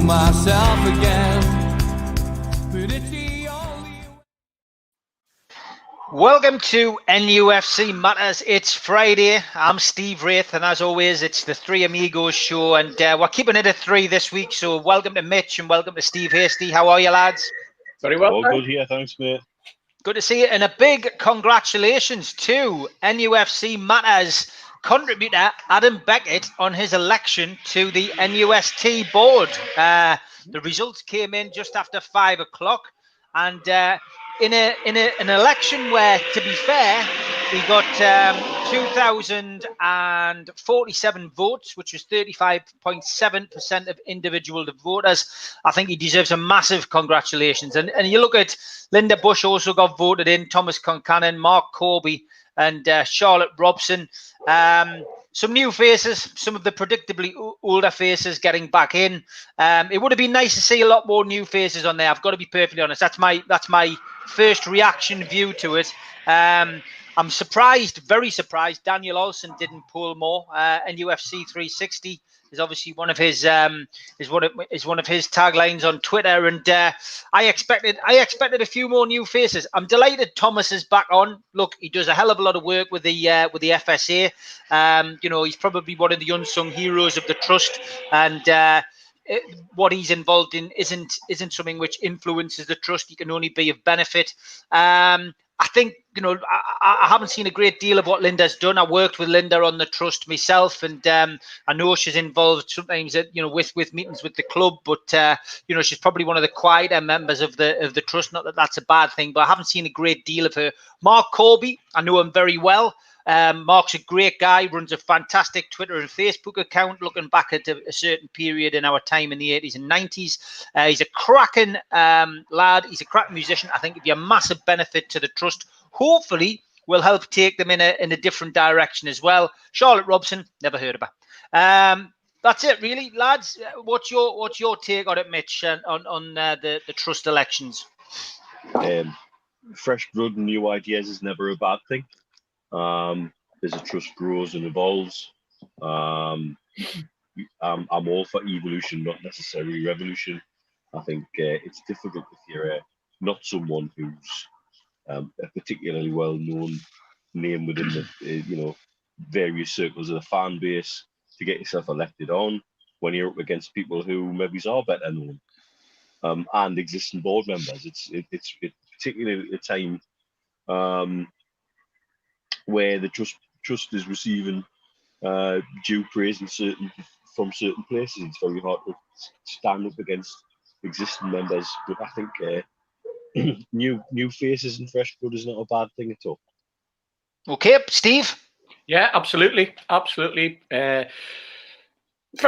myself again. But it's the only... Welcome to NUFC Matters. It's Friday. I'm Steve Wraith, and as always, it's the Three Amigos show, and we're keeping it at 3 this week. So welcome to Mitch and welcome to Steve Hasty. How are you, lads? Very well. All good here, thanks, mate. Good to see you, and a big congratulations to NUFC Matters contributor Adam Beckett on his election to the NUST board. The results came in just after 5 o'clock, and in an election where, to be fair, we got 2,047 votes, which was 35.7% of individual voters. I think he deserves a massive congratulations. And you look at Linda Bush also got voted in, Thomas Concannon, Mark Corby, and Charlotte Robson. Some new faces, some of the predictably older faces getting back in. It would have been nice to see a lot more new faces on there. I've got to be perfectly honest. That's my first reaction view to it. I'm surprised, very surprised. Daniel Olsen didn't pull more. NUFC 360 is obviously one of his one of his taglines on Twitter, and I expected a few more new faces. I'm delighted Thomas is back on. Look, he does a hell of a lot of work with the FSA. He's probably one of the unsung heroes of the trust, and what he's involved in isn't something which influences the trust. He can only be of benefit. I think, I haven't seen a great deal of what Linda's done. I worked with Linda on the trust myself, and I know she's involved sometimes with meetings with the club, but she's probably one of the quieter members of the trust. Not that that's a bad thing, but I haven't seen a great deal of her. Mark Corby, I know him very well. Mark's a great guy, runs a fantastic Twitter and Facebook account looking back at a certain period in our time in the 80s and 90s. He's a cracking lad. He's a cracking musician. I think it'd be a massive benefit to the trust. Hopefully, will help take them in a different direction as well. Charlotte Robson, never heard of her. That's it, really, lads. What's your take on it, Mitch, on the trust elections? Fresh blood and new ideas is never a bad thing. As a trust grows and evolves, I'm all for evolution, not necessarily revolution. I think it's difficult if you're not someone who's a particularly well-known name within the various circles of the fan base to get yourself elected on when you're up against people who maybe are better known and existing board members. It's particularly at a time where the trust is receiving due praise from certain places. It's very hard to stand up against existing members, but I think new faces and fresh blood is not a bad thing at all. Okay, Steve? Yeah, absolutely. Very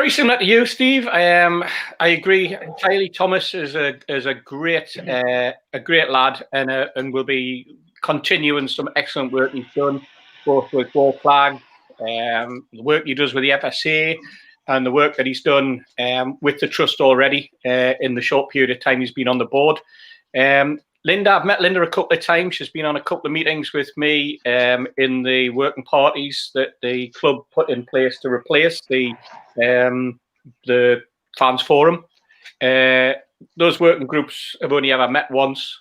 similar to you, Steve. I agree entirely. Thomas is a great lad, and will be continuing some excellent work he's done, both with Ball Flag, the work he does with the FSA, and the work that he's done with the trust already in the short period of time he's been on the board. Linda, I've met Linda a couple of times. She's been on a couple of meetings with me in the working parties that the club put in place to replace the fans forum. Those working groups have only ever met once.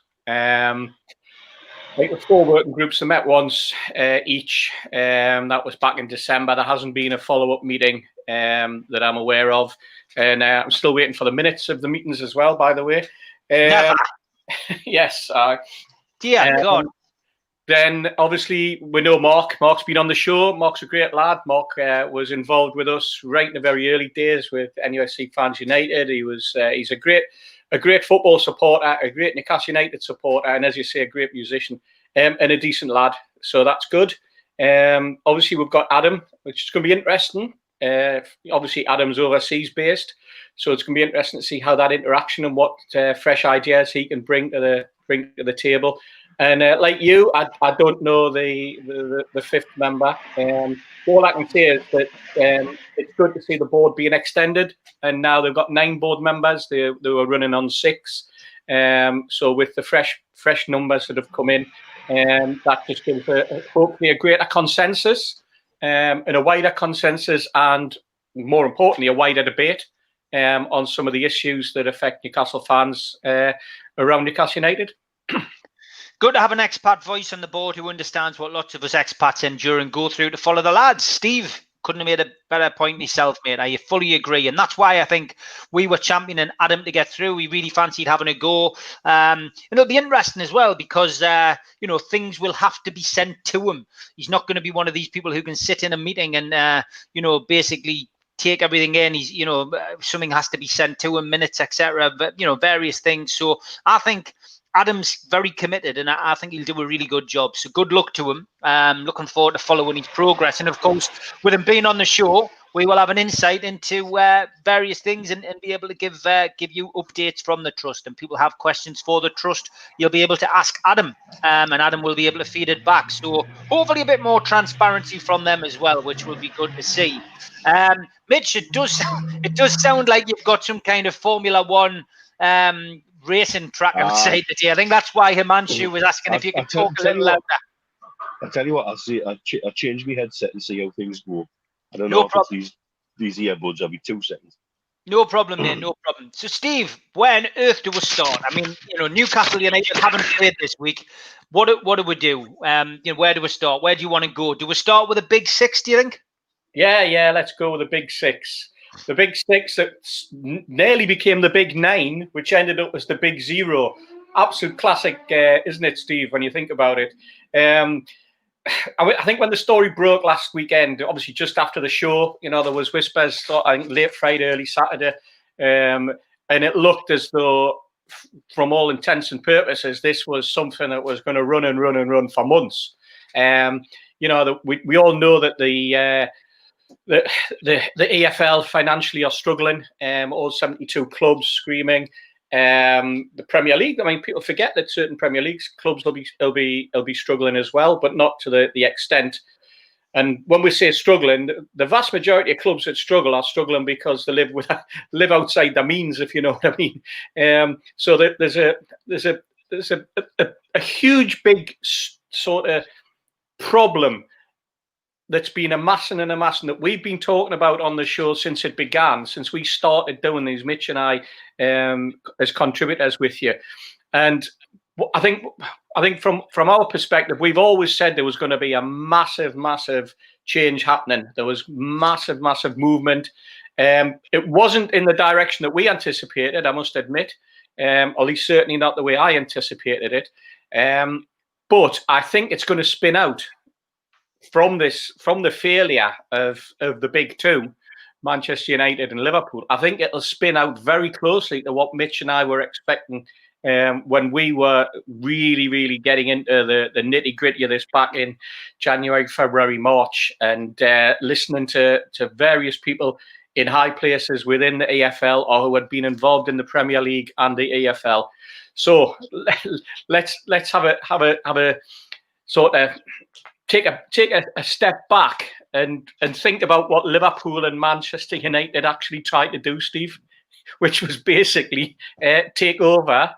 Like the 4 working groups have met once each. That was back in December. There hasn't been a follow-up meeting that I'm aware of. And I'm still waiting for the minutes of the meetings as well, by the way. Yes. Dear God. Then, obviously, we know Mark. Mark's been on the show. Mark's a great lad. Mark was involved with us right in the very early days with NUSC Fans United. He's a great football supporter, a great Newcastle United supporter, and as you say, a great musician and a decent lad. So that's good. Obviously, we've got Adam, which is going to be interesting. Obviously, Adam's overseas based, so it's going to be interesting to see how that interaction and what fresh ideas he can bring to the table. And like you, I don't know the fifth member. All I can say is that it's good to see the board being extended, and now they've got 9 board members. They were running on 6. So with the fresh numbers that have come in, that just gives hopefully a greater consensus and a wider consensus, and more importantly, a wider debate on some of the issues that affect Newcastle fans around Newcastle United. Good to have an expat voice on the board who understands what lots of us expats endure and go through to follow the lads. Steve, couldn't have made a better point myself, mate. I fully agree. And that's why I think we were championing Adam to get through. We really fancied having a go. And it'll be interesting as well because, things will have to be sent to him. He's not going to be one of these people who can sit in a meeting and, basically take everything in. He's, something has to be sent to him, minutes, etc. But, various things. So I think Adam's very committed, and I think he'll do a really good job. So good luck to him. Looking forward to following his progress. And of course, with him being on the show, we will have an insight into various things and be able to give you updates from the trust. And people have questions for the trust, you'll be able to ask Adam, and Adam will be able to feed it back. So hopefully a bit more transparency from them as well, which will be good to see. Mitch, it does sound like you've got some kind of Formula One racing track outside today. I think that's why Himanshu was asking if you could talk a little louder. I'll tell you what, I'll change my headset and see how things go. I don't No know problem. if these earbuds. I'll be 2 seconds. No problem, mate. No problem. So, Steve, where on earth do we start? I mean, Newcastle United haven't played this week. What do we do? Where do we start? Where do you want to go? Do we start with a big six, do you think? Yeah, let's go with the big six. The big six that nearly became the big 9, which ended up as the big 0. Absolute classic, isn't it, Steve, when you think about it? I think when the story broke last weekend, obviously just after the show, there was whispers, I think late Friday, early Saturday, and it looked as though, from all intents and purposes, this was something that was going to run and run and run for months. We all know that the EFL financially are struggling. All 72 clubs screaming. The Premier League. I mean, people forget that certain Premier League clubs will be struggling as well, but not to the extent. And when we say struggling, the vast majority of clubs that struggle are struggling because they live outside their means, if you know what I mean. So that there's a huge, big sort of problem that's been amassing that we've been talking about on the show since it began, since we started doing these, Mitch and I, as contributors with you. And I think from our perspective, we've always said there was going to be a massive change happening. There was massive movement. It wasn't in the direction that we anticipated, I must admit, or at least certainly not the way I anticipated it. But I think it's going to spin out from the failure of the big 2, Manchester United and Liverpool. I think it'll spin out very closely to what Mitch and I were expecting when we were really getting into the nitty-gritty of this back in January, February, March, and listening to various people in high places within the EFL or who had been involved in the Premier League and the EFL. So let's have a sort of take a step back and think about what Liverpool and Manchester United actually tried to do, Steve, which was basically take over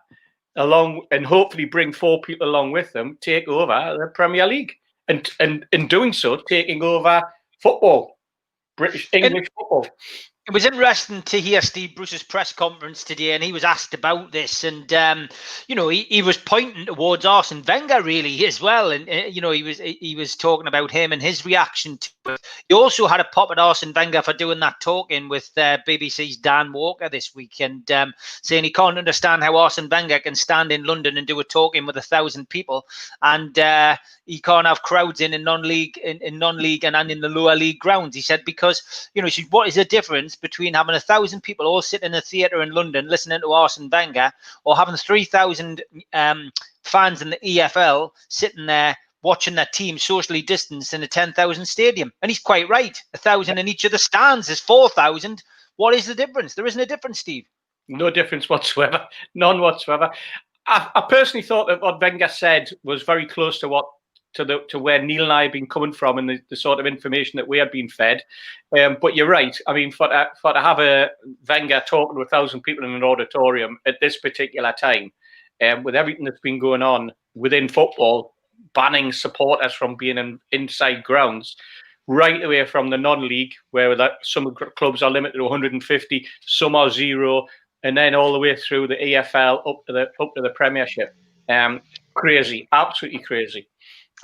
along and hopefully bring 4 people along with them, take over the Premier League, and in doing so, taking over football, English football. It was interesting to hear Steve Bruce's press conference today, and he was asked about this, and he was pointing towards Arsene Wenger really as well, and he was talking about him and his reaction to it. He also had a pop at Arsene Wenger for doing that talking with BBC's Dan Walker this week, and saying he can't understand how Arsene Wenger can stand in London and do a talking with 1,000 people, and he can't have crowds in non-league and in the lower league grounds. He said because he said, what is the difference between having 1,000 people all sit in a theatre in London listening to Arsene Wenger, or having 3,000 fans in the EFL sitting there watching their team socially distanced in a 10,000 stadium? And he's quite right. 1,000 in each of the stands is 4,000. What is the difference? There isn't a difference, Steve. No difference whatsoever. None whatsoever. I personally thought that what Wenger said was very close to where Neil and I have been coming from and the sort of information that we had been fed. But you're right. I mean, for to have a Wenger talking to 1,000 people in an auditorium at this particular time, with everything that's been going on within football, banning supporters from being inside grounds, right away from the non-league, where some clubs are limited to 150, some are 0, and then all the way through the EFL up to the Premiership. Crazy, absolutely crazy.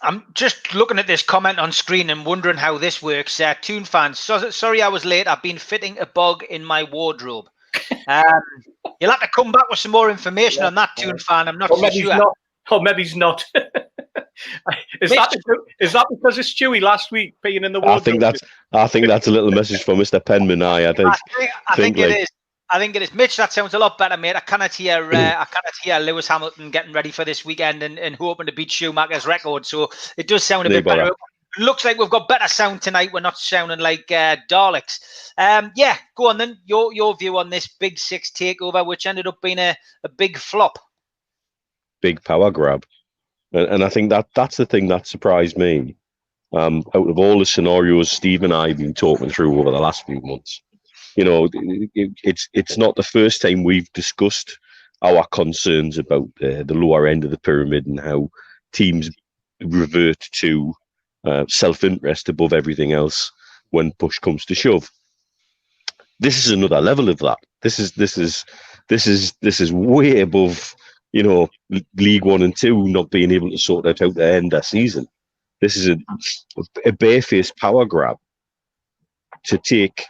I'm just looking at this comment on screen and wondering how this works. Toon fans, sorry I was late. I've been fitting a bug in my wardrobe. You'll have to come back with some more information on that, Toon fan. I'm not so sure. Maybe he's not. Is that because of Stewie last week being in the wardrobe? I think that's a little message for Mr. Penman. I think it is. I think it is. Mitch, that sounds a lot better, mate. I cannot hear Lewis Hamilton getting ready for this weekend and hoping to beat Schumacher's record. So it does sound a bit better. It looks like we've got better sound tonight. We're not sounding like Daleks. Yeah, go on then. Your view on this Big Six takeover, which ended up being a big flop. Big power grab. And I think that's the thing that surprised me. Out of all the scenarios Steve and I have been talking through over the last few months, it's not the first time we've discussed our concerns about the lower end of the pyramid and how teams revert to self-interest above everything else when push comes to shove. This is another level of that. This is way above, League 1 and 2 not being able to sort it out at the end of the season. This is a barefaced power grab to take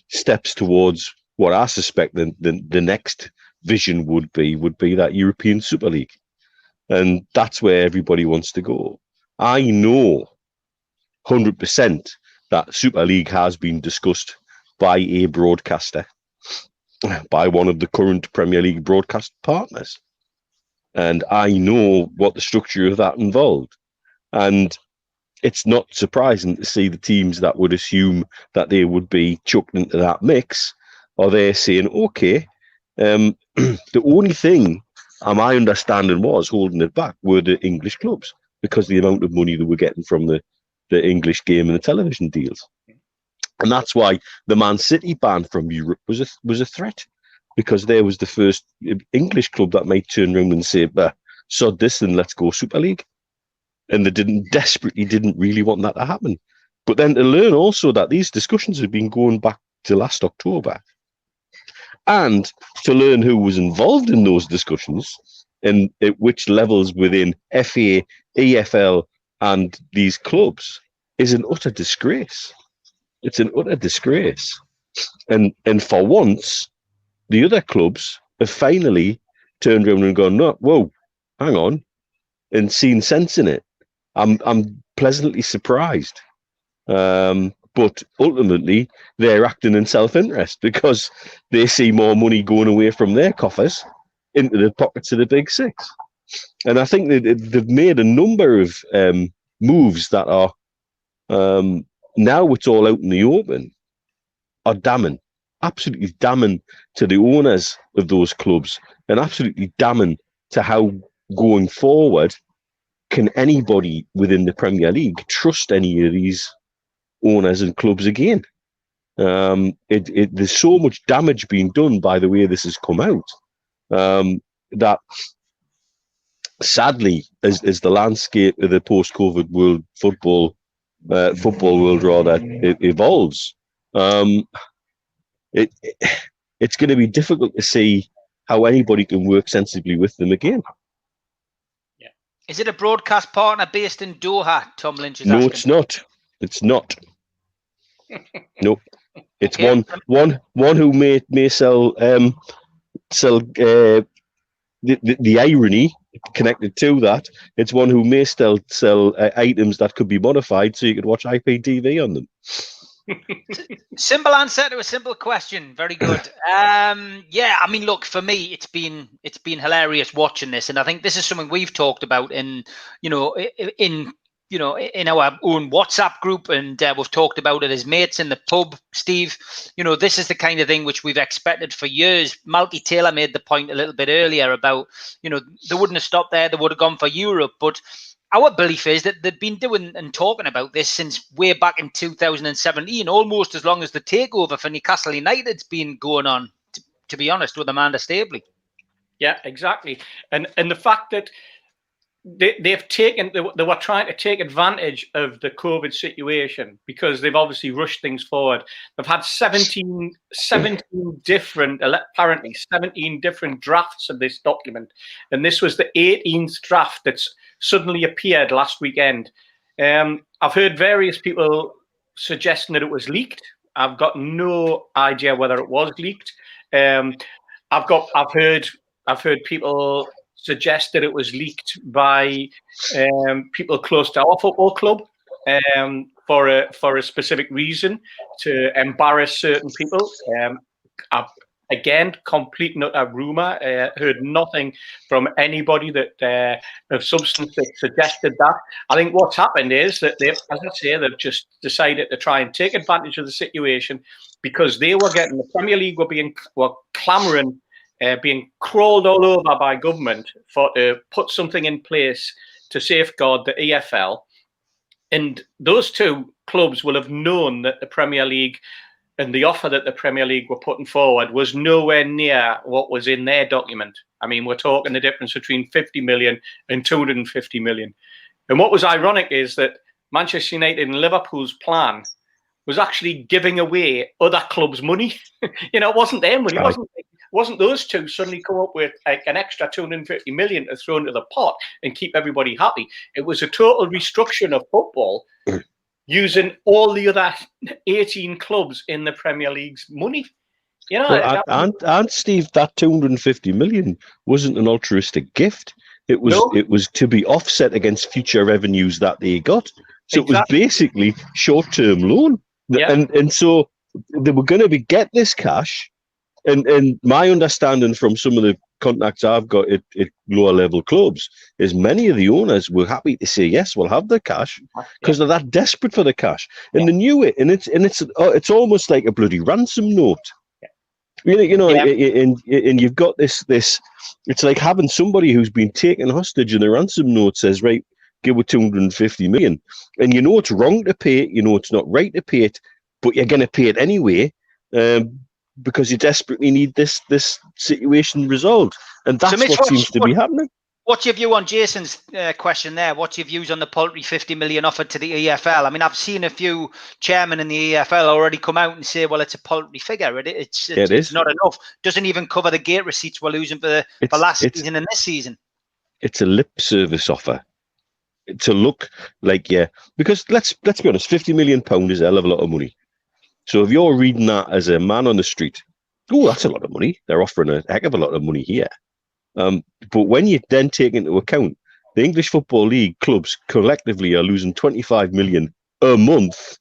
steps towards what I suspect the next vision would be that European Super League. And that's where everybody wants to go. I know 100% that Super League has been discussed by a broadcaster, by one of the current Premier League broadcast partners. And I know what the structure of that involved. And it's not surprising to see the teams that would assume that they would be chucked into that mix, or they're saying, okay, the only thing my understanding was holding it back were the English clubs, because the amount of money they were getting from the English game and the television deals. And that's why the Man City ban from Europe was a threat, because there was the first English club that might turn around and say, sod this and let's go Super League. And they desperately didn't really want that to happen. But then to learn also that these discussions have been going back to last October, and to learn who was involved in those discussions and at which levels within FA, EFL, and these clubs is an utter disgrace. It's an utter disgrace. And for once, the other clubs have finally turned around and gone, no, whoa, hang on, and seen sense in it. I'm pleasantly surprised. But ultimately, they're acting in self-interest because they see more money going away from their coffers into the pockets of the Big Six. And I think they've made a number of moves that are, now it's all out in the open, are damning, absolutely damning to the owners of those clubs, and absolutely damning to how, going forward, can anybody within the Premier League trust any of these owners and clubs again? There's so much damage being done by the way this has come out, that sadly, as the landscape of the post-COVID world football world rather it evolves, it's going to be difficult to see how anybody can work sensibly with them again. Is it a broadcast partner based in Doha, Tom Lynch is asking? No, it's not. It's not. Nope. It's okay. one who may sell the irony connected to that. It's one who may still sell items that could be modified so you could watch IPTV on them. Simple answer to a simple question. Very good. Yeah, I mean, look, for me, it's been hilarious watching this, and I think this is something we've talked about in our own WhatsApp group, and we've talked about it as mates in the pub. Steve, this is the kind of thing which we've expected for years. Malky Taylor made the point a little bit earlier about, they wouldn't have stopped there; they would have gone for Europe, but. Our belief is that they've been doing and talking about this since way back in 2017, almost as long as the takeover for Newcastle United's been going on, to be honest, with Amanda Stabley. Yeah, exactly. And the fact that they were trying to take advantage of the COVID situation because they've obviously rushed things forward. They've had 17 different, apparently 17 different drafts of this document. And this was the 18th draft that's suddenly appeared last weekend. I've heard various people suggesting that it was leaked. I've got no idea whether it was leaked. I've heard people suggest that it was leaked by people close to our football club for a specific reason, to embarrass certain people. Again, complete rumor. Heard nothing from anybody that of substance that suggested that. I think what's happened is that they've just decided to try and take advantage of the situation because they were getting, the Premier League were clamouring, being crawled all over by government to put something in place to safeguard the EFL. And those two clubs will have known that the Premier League and the offer that the Premier League were putting forward was nowhere near what was in their document. I mean, we're talking the difference between 50 million and 250 million. And what was ironic is that Manchester United and Liverpool's plan was actually giving away other clubs' money. It wasn't their money. It wasn't those two suddenly come up with an extra 250 million to throw into the pot and keep everybody happy. It was a total restructuring of football using all the other 18 clubs in the Premier League's money. And Steve, that 250 million wasn't an altruistic gift. It was to be offset against future revenues that they got. So It was basically short-term loan. Yeah. And so they were going to get this cash. And my understanding from some of the contacts I've got at lower level clubs is many of the owners were happy to say, yes, we'll have the cash because they're that desperate for the cash. And they knew it. And it's almost like a bloody ransom note. And you've got this, it's like having somebody who's been taken hostage and the ransom note says, right, give it 250 million. And it's wrong to pay it, it's not right to pay it, but you're going to pay it anyway. Because you desperately need this situation resolved. And that's what seems to be happening. What's your view on Jason's question there? What's your views on the paltry 50 million offered to the EFL? I mean, I've seen a few chairmen in the EFL already come out and say, well, it's a paltry figure. It's not enough. Doesn't even cover the gate receipts we're losing for last season and this season. It's a lip service offer to look like, because let's be honest, £50 million is a hell of a lot of money. So if you're reading that as a man on the street, oh, that's a lot of money. They're offering a heck of a lot of money here. But when you then take into account the English Football League clubs collectively are losing 25 million a month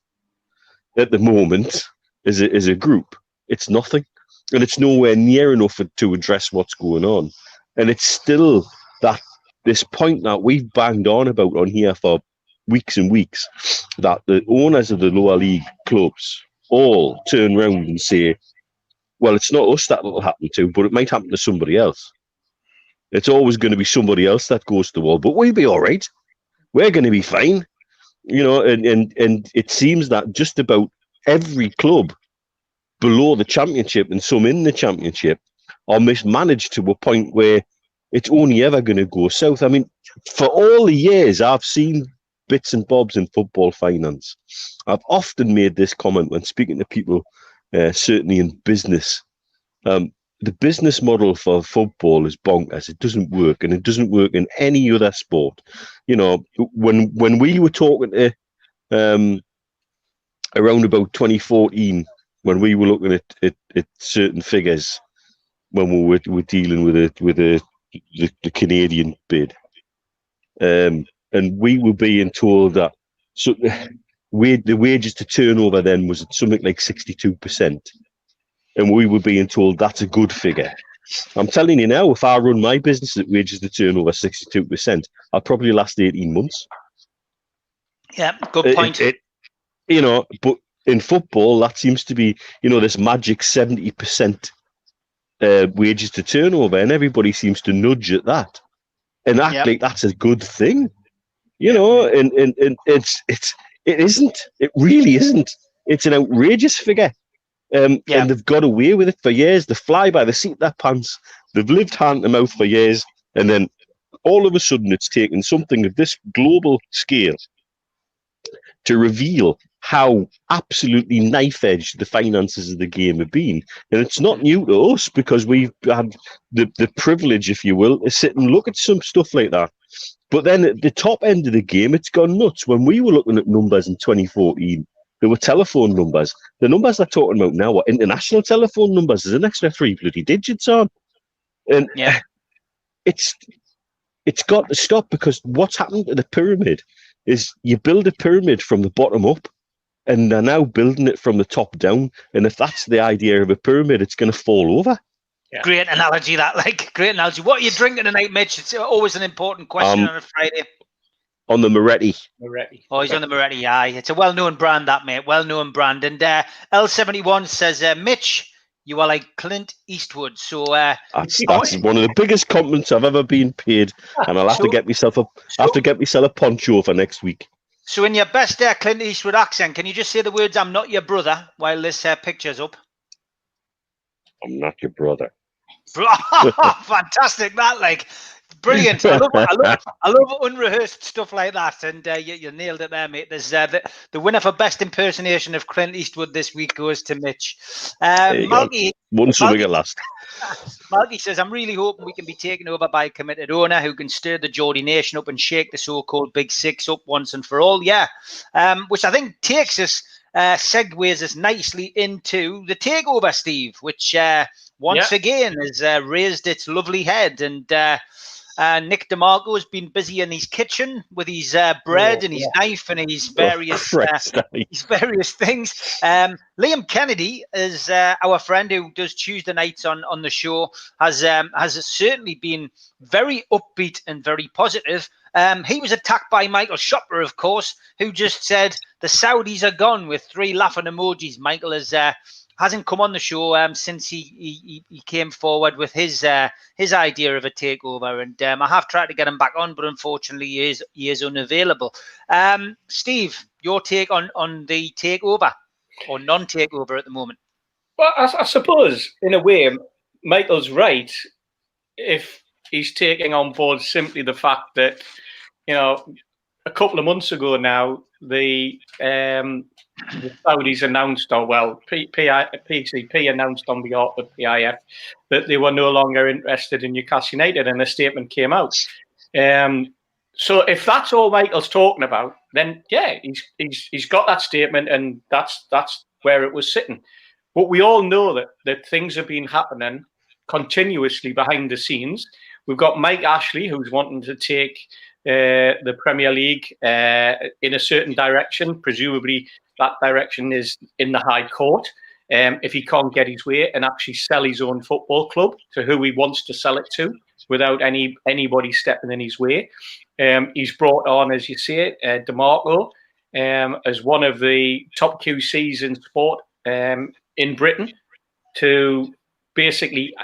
at the moment as a group, it's nothing. And it's nowhere near enough to address what's going on. And it's still this point that we've banged on about on here for weeks and weeks, that the owners of the lower league clubs all turn around and say, well, it's not us that it'll happen to, but it might happen to somebody else. It's always going to be somebody else that goes to the wall, but we'll be all right. We're going to be fine. And it seems that just about every club below the championship and some in the championship are mismanaged to a point where it's only ever going to go south. I mean, for all the years I've seen bits and bobs in football finance, I've often made this comment when speaking to people, certainly in business. The business model for football is bonkers. It doesn't work, and it doesn't work in any other sport. When we were talking to around about 2014, when we were looking at certain figures, when we were dealing with the Canadian bid, and we were being told that the wages to turnover then was something like 62%. And we were being told that's a good figure. I'm telling you now, if I run my business at wages to turnover 62%, I'll probably last 18 months. Yeah, good point. But in football, that seems to be, this magic 70% wages to turnover, and everybody seems to nudge at that and act like that's a good thing. And it isn't. It really isn't. It's an outrageous figure. And they've got away with it for years. They fly by the seat of their pants. They've lived hand to mouth for years. And then all of a sudden it's taken something of this global scale to reveal how absolutely knife-edged the finances of the game have been. And it's not new to us, because we've had the privilege, if you will, to sit and look at some stuff like that. But then at the top end of the game, it's gone nuts. When we were looking at numbers in 2014, there were telephone numbers. The numbers they're talking about now are international telephone numbers. There's an extra 3 bloody digits on. And it's got to stop, because what's happened to the pyramid is you build a pyramid from the bottom up, and they're now building it from the top down. And if that's the idea of a pyramid, it's going to fall over. Yeah. Great analogy, that. Great analogy. What are you drinking tonight, Mitch? It's always an important question on a Friday. On the Moretti. Oh, he's on the Moretti. Aye, it's a well-known brand, that, mate. Well-known brand. And L71 says, Mitch, you are like Clint Eastwood. So that's one of the biggest compliments I've ever been paid, and I'll have to get myself a poncho for next week. So, in your best Clint Eastwood accent, can you just say the words "I'm not your brother" while this picture's up? I'm not your brother. Fantastic! That brilliant. I love unrehearsed stuff like that, and you nailed it there, mate. There's the winner for best impersonation of Clint Eastwood this week goes to Mitch. Malky, won something at last. Malky says, I'm really hoping we can be taken over by a committed owner who can stir the Geordie nation up and shake the so-called Big Six up once and for all. Yeah, which I think takes us, segues us nicely into the takeover, Steve, which once again has raised its lovely head. And Nick DeMarco has been busy in his kitchen with his bread and his knife and his various things. Liam Kennedy is our friend who does Tuesday nights on the show, has certainly been very upbeat and very positive. He was attacked by Michael Shopper, of course, who just said the Saudis are gone with 3 laughing emojis. Michael hasn't come on the show since he came forward with his idea of a takeover, and I have tried to get him back on, but unfortunately he is unavailable. Steve, your take on the takeover or non-takeover at the moment? Well, I suppose in a way Michael's right if he's taking on board simply the fact that, you know, a couple of months ago now the Saudis announced, or well, PCP announced on behalf of PIF that they were no longer interested in Newcastle United, and a statement came out. So if that's all Michael's talking about, then yeah, he's got that statement, and that's where it was sitting. But we all know that things have been happening continuously behind the scenes. We've got Mike Ashley, who's wanting to take the Premier League in a certain direction. Presumably that direction is in the High Court. If he can't get his way and actually sell his own football club to who he wants to sell it to without anybody stepping in his way. He's brought on, as you say, DeMarco as one of the top QCs in sport in Britain to basically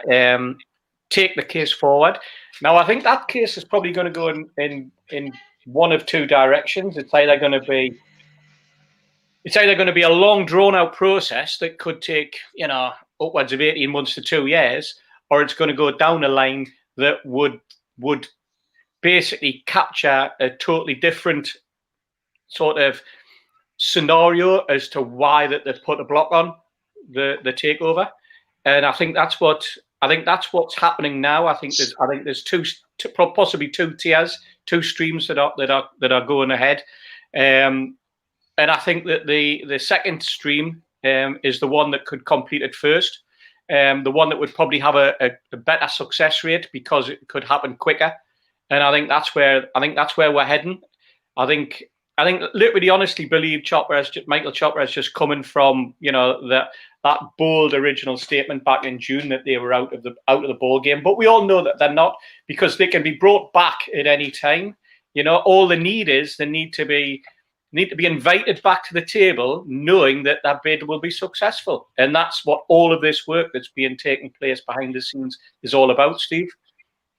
take the case forward. Now, I think that case is probably going to go in one of two directions. It's either going to be a long, drawn-out process that could take, upwards of 18 months to 2 years, or it's going to go down a line that would basically capture a totally different sort of scenario as to why that they've put a block on the takeover. And I think that's what's happening now. I think there's possibly two tiers, two streams that are going ahead. And I think that the second stream is the one that could complete it first, the one that would probably have a better success rate because it could happen quicker. And I think that's where we're heading. I think literally, honestly, believe Michael Chopper has just coming from that bold original statement back in June that they were out of the ball game. But we all know that they're not, because they can be brought back at any time. All the need is they need to be invited back to the table, knowing that that bid will be successful. And that's what all of this work that's being taken place behind the scenes is all about, Steve.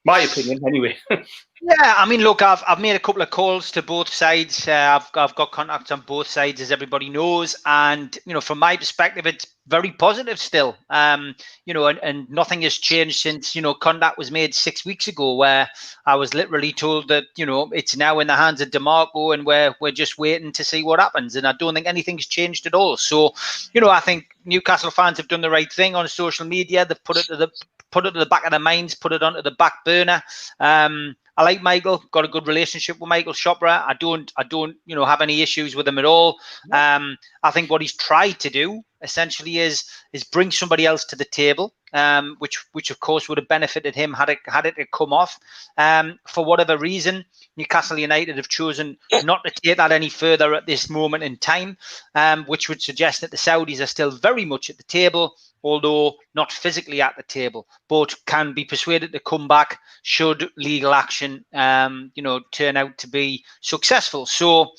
My opinion, anyway. Yeah, I mean, look, I've made a couple of calls to both sides. I've got contacts on both sides, as everybody knows, and from my perspective, it's very positive still. And nothing has changed since contact was made 6 weeks ago, where I was literally told that it's now in the hands of DeMarco, and we're just waiting to see what happens. And I don't think anything's changed at all. So, I think Newcastle fans have done the right thing on social media. They've put it to the back of their minds, put it onto the back burner. I like Michael, got a good relationship with Michael Chopra. I don't, have any issues with him at all. I think what he's tried to do essentially is bring somebody else to the table, which of course would have benefited him had it come off. For whatever reason, Newcastle United have chosen not to take that any further at this moment in time, which would suggest that the Saudis are still very much at the table, although not physically at the table, but can be persuaded to come back should legal action, turn out to be successful. So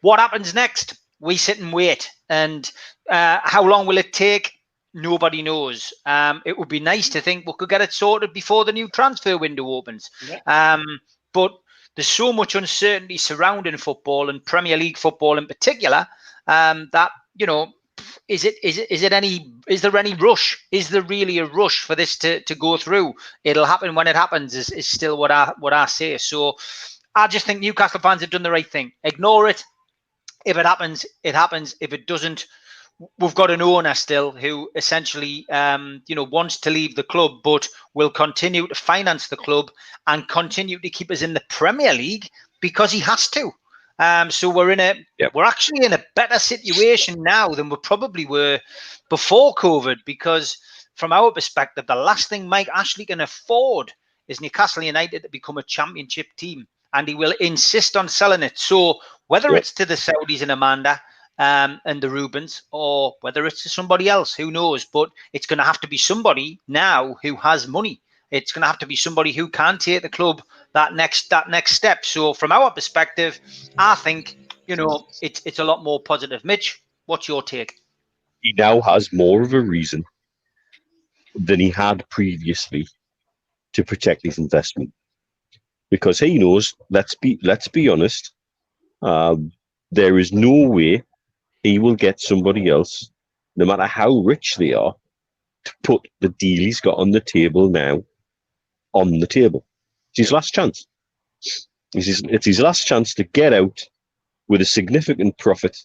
what happens next? We sit and wait. And how long will it take? Nobody knows. It would be nice to think we could get it sorted before the new transfer window opens. Yeah. But there's so much uncertainty surrounding football and Premier League football in particular, that, is there any rush? Is there really a rush for this to go through? It'll happen when it happens is still what I say. So I just think Newcastle fans have done the right thing. Ignore it. If it happens, it happens. If it doesn't, we've got an owner still who essentially, wants to leave the club, but will continue to finance the club and continue to keep us in the Premier League because he has to. So we're actually in a better situation now than we probably were before COVID, because from our perspective, the last thing Mike Ashley can afford is Newcastle United to become a championship team, and he will insist on selling it. So whether it's to the Saudis and Amanda and the Rubens, or whether it's to somebody else, who knows? But it's going to have to be somebody now who has money. It's going to have to be somebody who can take the club that next step. So from our perspective, I think, it's a lot more positive. Mitch, what's your take? He now has more of a reason than he had previously to protect his investment, because he knows, let's be honest, there is no way he will get somebody else, no matter how rich they are, to put the deal he's got on the table now on the table. It's his last chance. It's his last chance to get out with a significant profit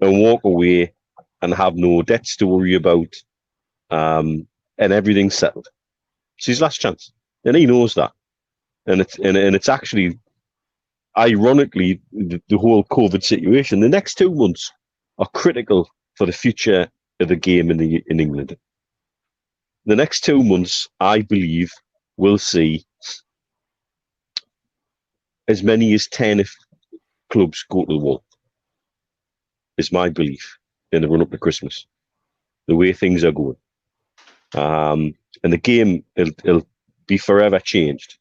and walk away and have no debts to worry about, and everything's settled. It's his last chance, and he knows that. And it's actually, ironically, the whole COVID situation, the next 2 months are critical for the future of the game in England. The next 2 months, I believe, we'll see as many as 10 clubs go to the wall, is my belief, in the run-up to Christmas, the way things are going. And the game, it'll be forever changed.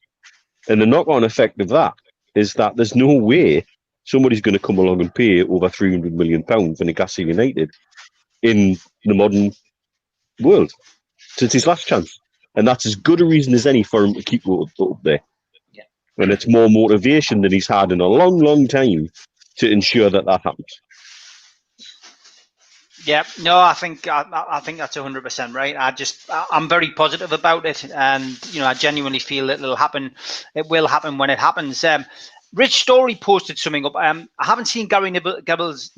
And the knock-on effect of that is that there's no way somebody's going to come along and pay over £300 million for Newcastle United in the modern world. So it's his last chance. And that's as good a reason as any for him to keep up there. Yeah. And it's more motivation than he's had in a long, long time to ensure that happens. Yeah, no, I think that's 100% right. I'm very positive about it, and I genuinely feel that it'll happen. It will happen when it happens. Rich Story posted something up. I haven't seen Gary Neville's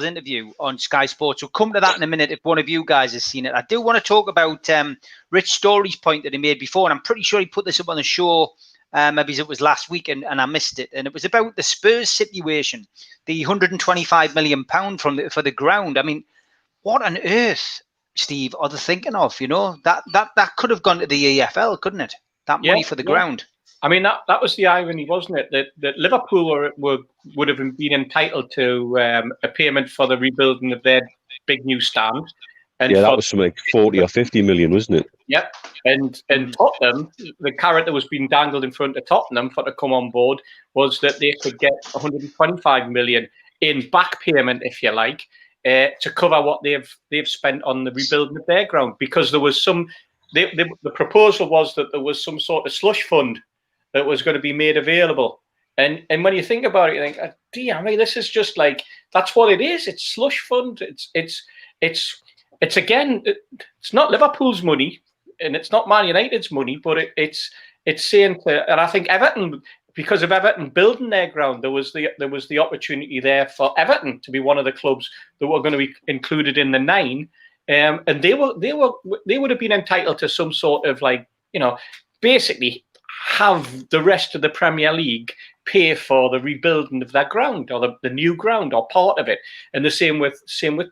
interview on Sky Sports. We'll come to that in a minute if one of you guys has seen it. I do want to talk about Rich Story's point that he made before, and I'm pretty sure he put this up on the show. Maybe it was last week and I missed it. And it was about the Spurs situation, the £125 million for the ground. I mean, what on earth, Steve, are they thinking of? That could have gone to the EFL, couldn't it? That money for the ground. I mean, that was the irony, wasn't it? That Liverpool would have been entitled to a payment for the rebuilding of their big new stand. And that was something like 40 or 50 million, wasn't it? Yep. And Tottenham, the carrot that was being dangled in front of Tottenham for to come on board was that they could get 125 million in back payment, if you like, to cover what they've spent on the rebuilding of their ground, because there was the proposal was that there was some sort of slush fund that was going to be made available. And when you think about it, you think, oh, dear, I mean, this is just like, that's what it is. It's slush fund. It's again, it's not Liverpool's money and it's not Man United's money, but it's saying to, and I think Everton, because of Everton building their ground, there was the opportunity there for Everton to be one of the clubs that were going to be included in the 9, and they would have been entitled to some sort of, like, you know, basically have the rest of the Premier League pay for the rebuilding of that ground, or the new ground, or part of it. And the same with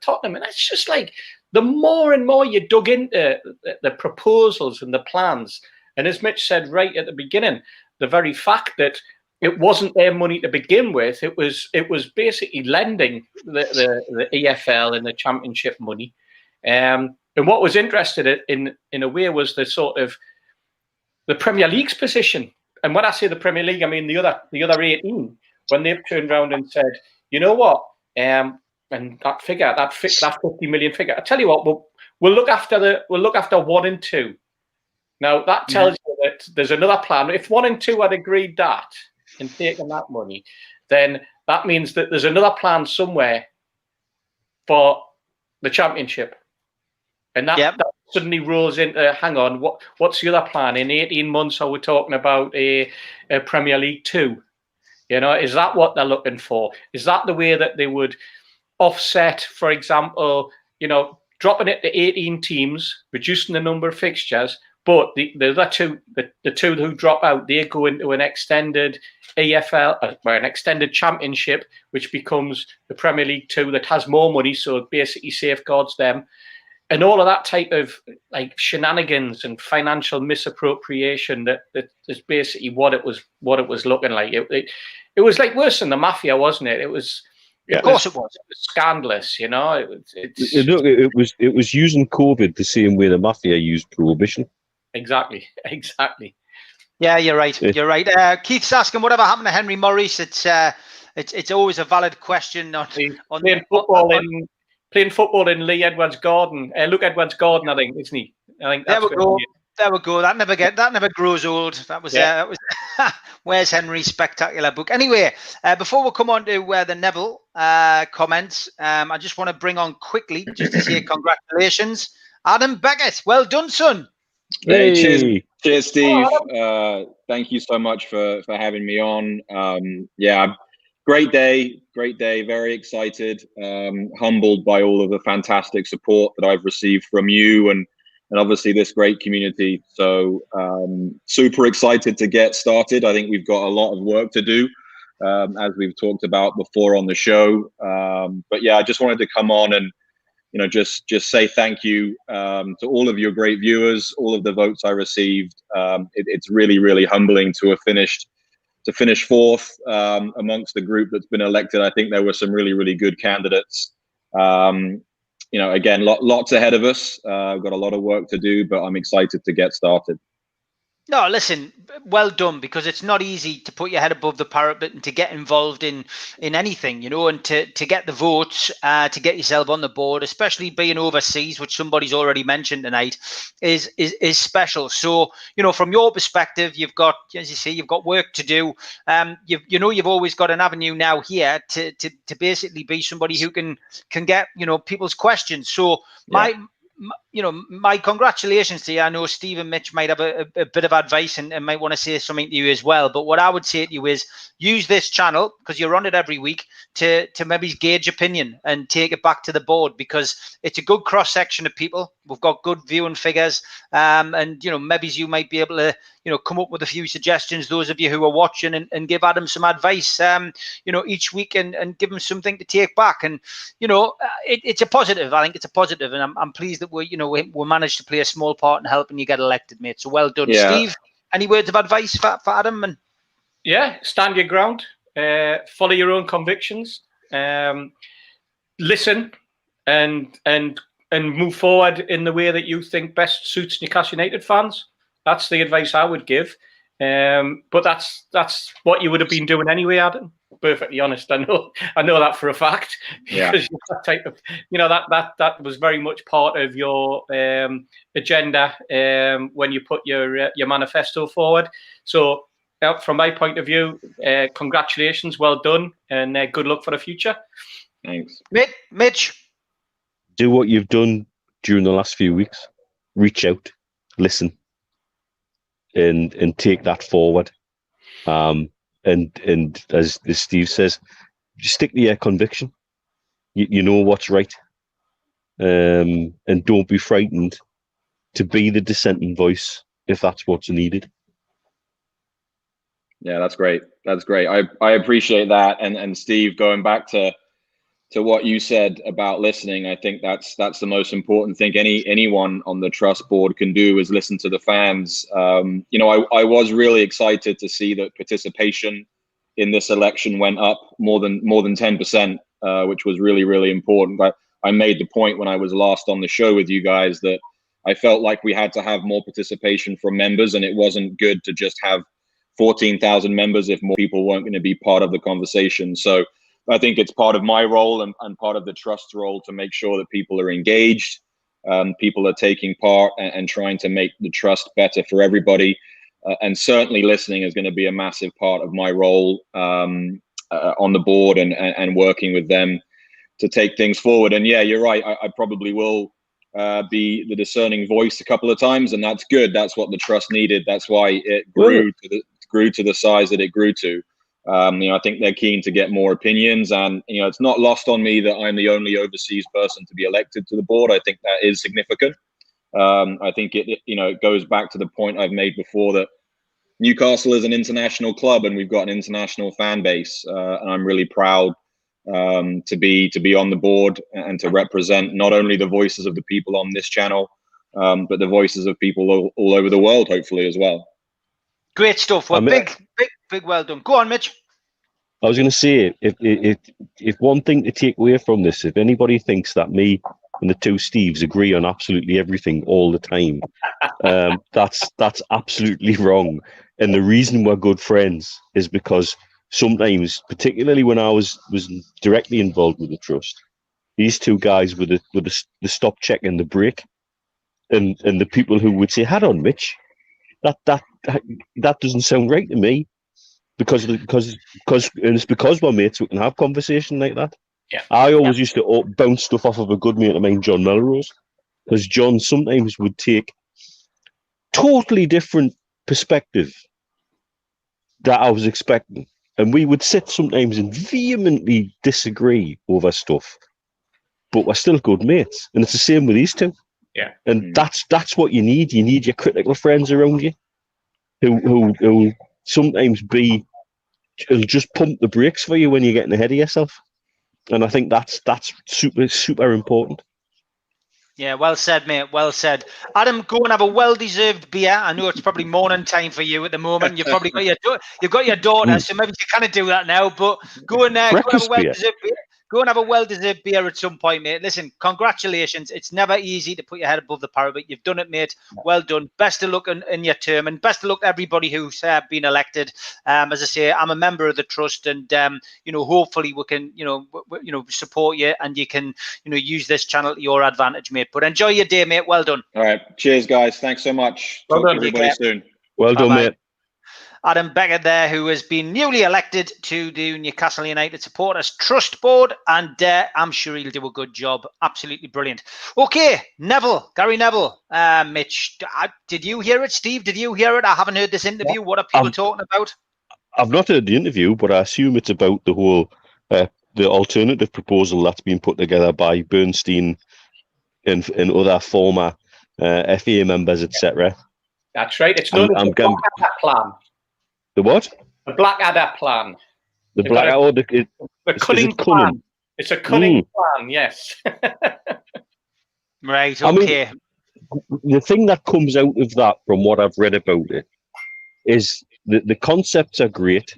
Tottenham. And it's just like, the more and more you dug into the proposals and the plans, and as Mitch said right at the beginning, the very fact that it wasn't their money to begin with, it was basically lending the EFL and the Championship money. And what was interesting in a way was the sort of the Premier League's position. And when I say the Premier League, I mean the other 18, when they've turned around and said, you know what, and that 50 million figure, I tell you what, we'll look after 1 and 2. Now that tells you that there's another plan. If 1 and 2 had agreed that and taken that money, then that means that there's another plan somewhere for the Championship. And that suddenly rolls into, hang on, what's the other plan? In 18 months, are we talking about a Premier League 2? You know, is that what they're looking for? Is that the way that they would offset, for example, you know, dropping it to 18 teams, reducing the number of fixtures, but the other two, the two who drop out, they go into an extended EFL, an extended Championship, which becomes the Premier League 2 that has more money, so it basically safeguards them. And all of that type of, like, shenanigans and financial misappropriation that is basically what it was looking like. It was like worse than the mafia, wasn't it? It was. Of course it was. It was scandalous, you know. It was using COVID the same way the mafia used prohibition. Exactly. Yeah, you're right. You're right. Keith's asking whatever happened to Henry Morris. It's always a valid question. Playing football in Lee Edwards Garden, Luke Edwards Garden, I think, isn't he? I think that's there we go. That never grows old. That was Where's Henry's spectacular book. Anyway, before we come on to the Neville comments, I just want to bring on quickly just to say congratulations, Adam Beckett. Well done, son. Hey, cheers, Steve. Thank you so much for having me on. Great day. Very excited. Humbled by all of the fantastic support that I've received from you and obviously this great community. So super excited to get started. I think we've got a lot of work to do, as we've talked about before on the show. But yeah, I just wanted to come on and, you know, just say thank you to all of your great viewers, all of the votes I received. It's really, really humbling to have finish 4th amongst the group that's been elected. I think there were some really, really good candidates. You know, again, lots ahead of us. We've got a lot of work to do, but I'm excited to get started. No, listen, well done, because it's not easy to put your head above the parapet and to get involved in anything, you know, and to get the votes, to get yourself on the board, especially being overseas, which somebody's already mentioned tonight, is special. So, you know, from your perspective, you've got, as you say, you've got work to do. You've always got an avenue now here to basically be somebody who can get, you know, people's questions. So my congratulations to you. I know Steve and Mitch might have a bit of advice and might want to say something to you as well. But what I would say to you is use this channel, because you're on it every week, to maybe gauge opinion and take it back to the board, because it's a good cross section of people. We've got good viewing figures, and you know, maybe you might be able to, you know, come up with a few suggestions, those of you who are watching, and give Adam some advice, you know, each week, and give him something to take back. And you know, it's a positive. I think it's a positive, and I'm pleased that we managed to play a small part in helping you get elected, mate. So well done. Steve, any words of advice for Adam? And stand your ground, follow your own convictions, listen, and move forward in the way that you think best suits Newcastle United fans. That's the advice I would give. But that's what you would have been doing anyway, Adam. Perfectly honest, I know that for a fact. Yeah. Because that type of, you know, that was very much part of your agenda when you put your manifesto forward. So from my point of view, congratulations, well done, and good luck for the future. Thanks. Mitch. Do what you've done during the last few weeks. Reach out, listen, and take that forward. And as Steve says, just stick to your conviction. You know what's right. And don't be frightened to be the dissenting voice if that's what's needed. Yeah, that's great. That's great. I appreciate that. And Steve, going back to what you said about listening, I think that's the most important thing anyone on the trust board can do is listen to the fans. You know, I was really excited to see that participation in this election went up more than 10%, which was really, really important. But I made the point when I was last on the show with you guys that I felt like we had to have more participation from members, and it wasn't good to just have 14,000 members if more people weren't going to be part of the conversation. So I think it's part of my role and part of the trust role to make sure that people are engaged, people are taking part and trying to make the trust better for everybody. And certainly listening is going to be a massive part of my role on the board and working with them to take things forward. And yeah, you're right. I probably will be the discerning voice a couple of times, and that's good. That's what the trust needed. That's why it grew to the size that it grew to. You know, I think they're keen to get more opinions, and you know, it's not lost on me that I'm the only overseas person to be elected to the board. I think that is significant. I think it goes back to the point I've made before that Newcastle is an international club, and we've got an international fan base, and I'm really proud to be on the board and to represent not only the voices of the people on this channel, but the voices of people all over the world, hopefully as well. Great stuff. Well, big well done. Go on, Mitch. I was going to say, if one thing to take away from this, if anybody thinks that me and the two Steves agree on absolutely everything all the time, that's absolutely wrong. And the reason we're good friends is because sometimes, particularly when I was directly involved with the trust, these two guys were the stop check and the break, and the people who would say, "Hold on, Mitch, that doesn't sound right to me," because it's because we're mates, we can have conversation like that. Yeah. I always used to bounce stuff off of a good mate of mine, John Melrose, because John sometimes would take totally different perspective that I was expecting, and we would sit sometimes and vehemently disagree over stuff, but we're still good mates, and it's the same with these two. Yeah, and that's what you need. You need your critical friends around you, who sometimes will just pump the brakes for you when you're getting ahead of yourself. And I think that's super important. Yeah, well said, mate. Well said. Adam, go and have a well-deserved beer. I know it's probably morning time for you at the moment. You've probably got your daughter, so maybe you can't do that now. But go and have a well-deserved beer. Go and have a well-deserved beer at some point, mate. Listen, congratulations. It's never easy to put your head above the parapet. You've done it, mate. Well done. Best of luck in your term, and best of luck to everybody who's been elected. As I say, I'm a member of the trust, and hopefully we can, support you, and you can, use this channel to your advantage, mate. But enjoy your day, mate. Well done. All right. Cheers, guys. Thanks so much. Well Talk done. to everybody soon. Well done, mate. Adam Beckett there, who has been newly elected to the Newcastle United Supporters Trust Board, and I'm sure he'll do a good job. Absolutely brilliant. Okay, Gary Neville. Mitch, did you hear it? Steve, did you hear it? I haven't heard this interview. What are people talking about? I've not heard the interview, but I assume it's about the whole the alternative proposal that's been put together by Bernstein and other former FA members, etc. That's right. It's known as the Blackadder plan. The what? The Blackadder plan. The Blackadder. The cunning plan. It's a cunning plan, yes. Right, okay. I mean, the thing that comes out of that, from what I've read about it, is the concepts are great.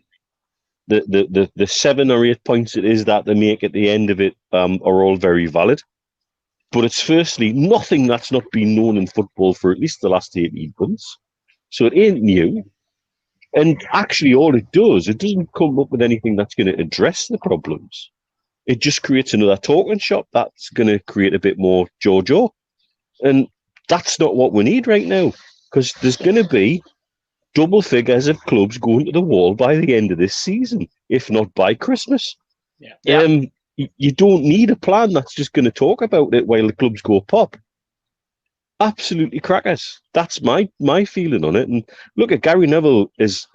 The 7 or 8 points it is that they make at the end of it are all very valid. But it's firstly nothing that's not been known in football for at least the last 18 months. So it ain't new. And actually all it doesn't come up with anything that's going to address the problems. It just creates another talking shop that's going to create a bit more JoJo. And that's not what we need right now, because there's going to be double figures of clubs going to the wall by the end of this season, if not by Christmas. Yeah. You don't need a plan that's just going to talk about it while the clubs go pop. Absolutely crackers. That's my feeling on it. And look at Gary Neville has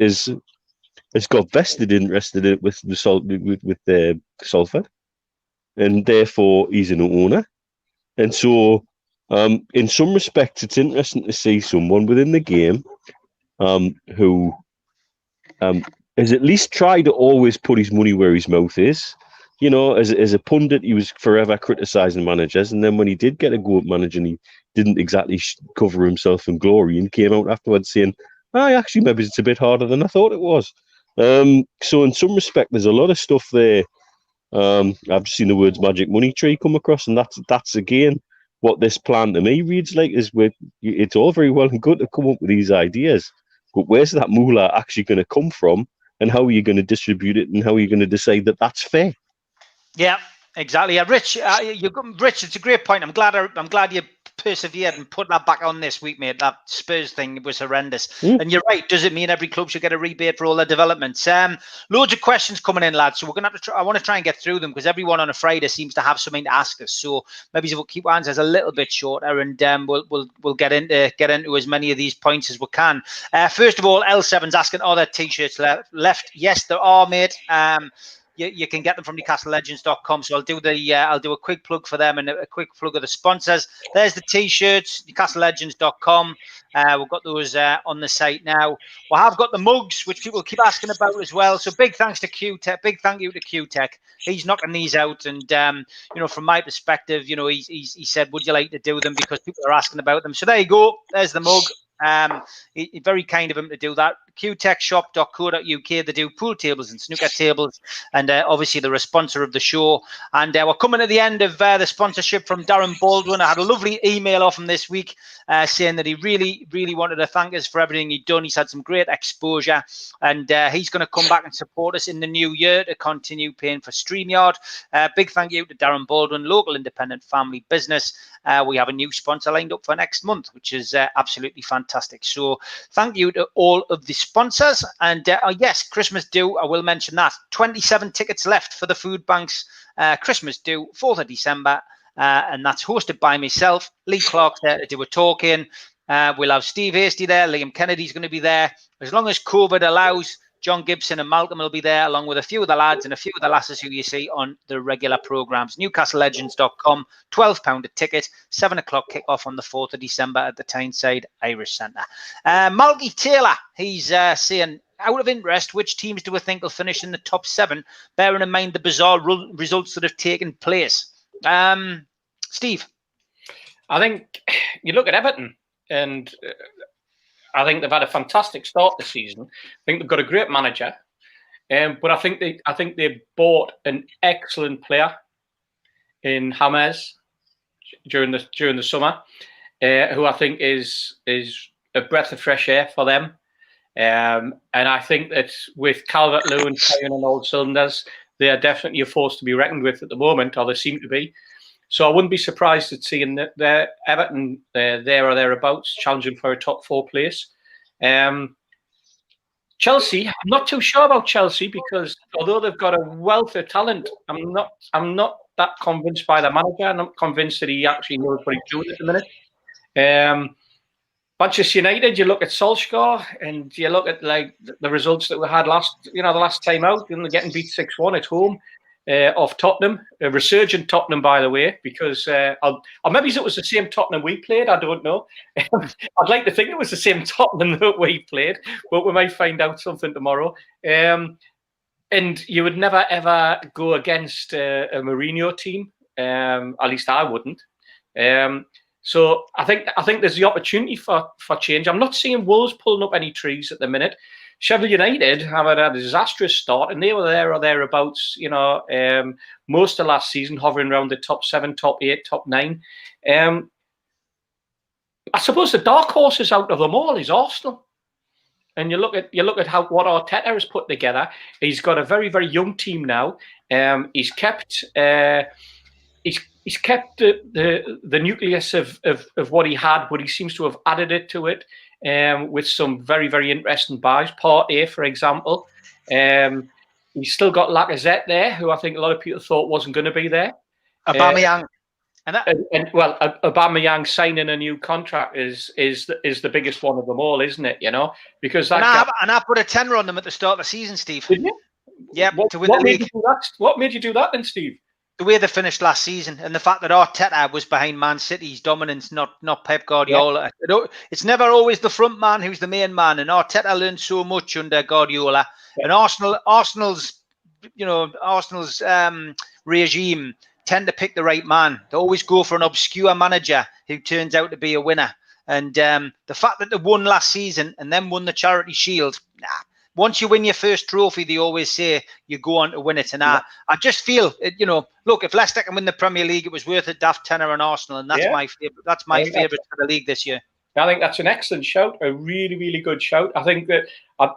got vested interest in it with Salford, and therefore he's an owner. And so, in some respects, it's interesting to see someone within the game who has at least tried to always put his money where his mouth is. You know, as a pundit, he was forever criticising managers, and then when he did get a go at managing, he didn't exactly cover himself in glory, and came out afterwards saying, actually, maybe it's a bit harder than I thought it was. So in some respect, there's a lot of stuff there. I've seen the words magic money tree come across, and that's again what this plan to me reads like. It's all very well and good to come up with these ideas, but where's that moolah actually going to come from, and how are you going to distribute it, and how are you going to decide that that's fair? Yeah, exactly. Rich, Rich, it's a great point. I'm glad you persevered and put that back on this week, mate. That Spurs thing was horrendous. And you're right. Does it mean every club should get a rebate for all their developments? Loads of questions coming in, lads. So we're gonna have to. I want to try and get through them because everyone on a Friday seems to have something to ask us. So maybe we'll keep our answers a little bit shorter, and we'll get into as many of these points as we can. First of all, L7's asking, are there t-shirts left? Yes, there are, mate. You can get them from NewcastleLegends.com. So I'll do a quick plug for them and a quick plug of the sponsors. There's the t-shirts, NewcastleLegends.com. We've got those on the site now. We have got the mugs, which people keep asking about as well. So big thanks to Q-Tech. Big thank you to Q-Tech. He's knocking these out, and from my perspective, he said, "Would you like to do them?" Because people are asking about them. So there you go. There's the mug. Very kind of him to do that. qtechshop.co.uk. They do pool tables and snooker tables, and obviously they're a sponsor of the show. And we're coming to the end of the sponsorship from Darren Baldwin. I had a lovely email off him this week saying that he really, really wanted to thank us for everything he'd done. He's had some great exposure, and he's going to come back and support us in the new year to continue paying for StreamYard. Big thank you to Darren Baldwin, local independent family business. We have a new sponsor lined up for next month, which is absolutely fantastic. So thank you to all of the sponsors. And yes, Christmas do. I will mention that. 27 tickets left for the food banks. Christmas do, 4th of December. And that's hosted by myself, Lee Clark there to do a talk-in. We'll have Steve Hasty there. Liam Kennedy's going to be there. As long as COVID allows, John Gibson and Malcolm will be there, along with a few of the lads and a few of the lasses who you see on the regular programmes. NewcastleLegends.com, £12 a ticket, 7 o'clock kick-off on the 4th of December at the Tyneside Irish Centre. Malky Taylor, he's saying, out of interest, which teams do we think will finish in the top 7, bearing in mind the bizarre results that have taken place? Steve? I think you look at Everton, and I think they've had a fantastic start this season. I think they've got a great manager, but I think they bought an excellent player in James during the summer, who I think is a breath of fresh air for them. And I think that with Calvert-Lewin firing on all cylinders, they are definitely a force to be reckoned with at the moment, or they seem to be. So I wouldn't be surprised at seeing that Everton there or thereabouts challenging for a top 4 place. Chelsea, I'm not too sure about Chelsea, because although they've got a wealth of talent, I'm not that convinced by the manager. I'm not convinced that he actually knows what he's doing at the minute. Manchester United, you look at Solskjaer and you look at like the results that we had the last time out, getting beat 6-1 at home. Of Tottenham, a resurgent Tottenham, by the way, because or maybe it was the same Tottenham we played. I don't know. I'd like to think it was the same Tottenham that we played, but we might find out something tomorrow. And you would never ever go against a Mourinho team. At least I wouldn't. So I think there's the opportunity for change. I'm not seeing Wolves pulling up any trees at the minute. Sheffield United have had a disastrous start, and they were there or thereabouts, most of last season, hovering around the top 7, top 8, top 9. I suppose the dark horses out of them all is Arsenal. And you look at what Arteta has put together. He's got a very, very young team now. He's kept the nucleus of what he had, but he seems to have added it to it. with some very, very interesting buys. Partey, for example. He's still got Lacazette there, who I think a lot of people thought wasn't going to be there. Aubameyang. Well, Aubameyang signing a new contract is the biggest one of them all, isn't it? You know, because that I put a tenner on them at the start of the season, Steve. Did you? Yeah, to win the league. What made you do that then, Steve? The way they finished last season, and the fact that Arteta was behind Man City's dominance, not Pep Guardiola. Yeah. It's never always the front man who's the main man, and Arteta learned so much under Guardiola. Yeah. And Arsenal's regime tend to pick the right man. They always go for an obscure manager who turns out to be a winner. And the fact that they won last season and then won the Charity Shield, once you win your first trophy, they always say you go on to win it. And I just feel, look, if Leicester can win the Premier League, it was worth a daft tenner on Arsenal, and that's my favourite. That's my favourite for the league this year. I think that's an excellent shout, a really, really good shout. I think that are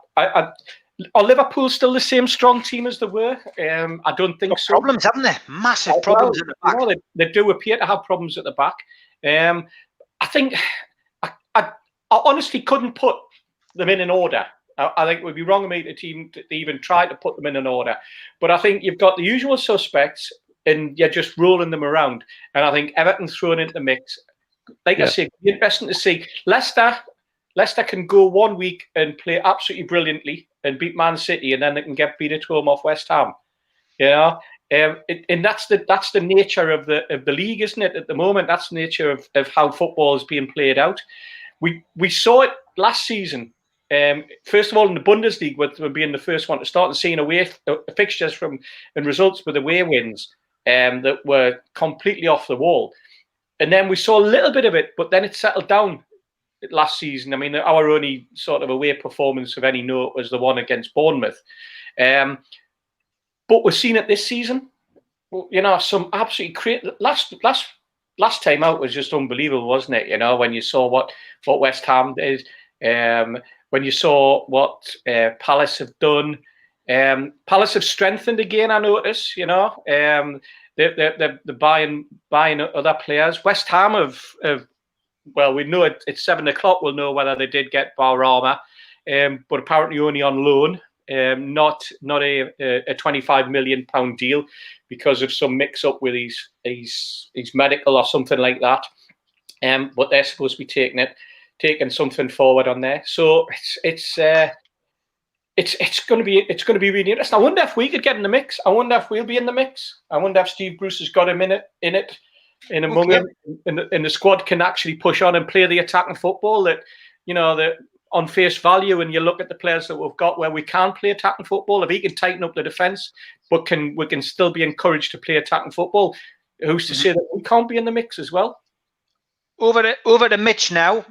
Liverpool still the same strong team as they were? I don't think so. Problems, haven't they? Massive problems at the back. They do appear to have problems at the back. I think I honestly couldn't put them in order. I think it would be wrong of me to even try to put them in an order. But I think you've got the usual suspects and you're just rolling them around. And I think Everton thrown into the mix. Like I say, it'd be interesting to see. Leicester can go 1 week and play absolutely brilliantly and beat Man City, and then they can get beat at home off West Ham. You know? And that's the nature of the league, isn't it? At the moment, that's the nature of how football is being played out. We saw it last season. First of all, in the Bundesliga, with being the first one to start and seeing away fixtures and results with away wins that were completely off the wall. And then we saw a little bit of it, but then it settled down last season. I mean, our only sort of away performance of any note was the one against Bournemouth. But we're seeing it this season. You know, some absolutely great. Last time out was just unbelievable, wasn't it? You know, when you saw what West Ham did. When you saw what Palace have done, Palace have strengthened again. I notice, you know, they're buying other players. West Ham have well, we know it's 7 o'clock. We'll know whether they did get Valderrama, but apparently only on loan, not a £25 million deal because of some mix up with his medical or something like that. But they're supposed to be taking something forward on there. So it's going to be really interesting. I wonder if we could get in the mix. I wonder if we'll be in the mix. I wonder if Steve Bruce has got him in it among him, and the squad can actually push on and play the attacking football that, you know, that on face value, and you look at the players that we've got where we can play attacking football, if he can tighten up the defence, but we can still be encouraged to play attacking football, who's to say that we can't be in the mix as well? Over to Mitch now.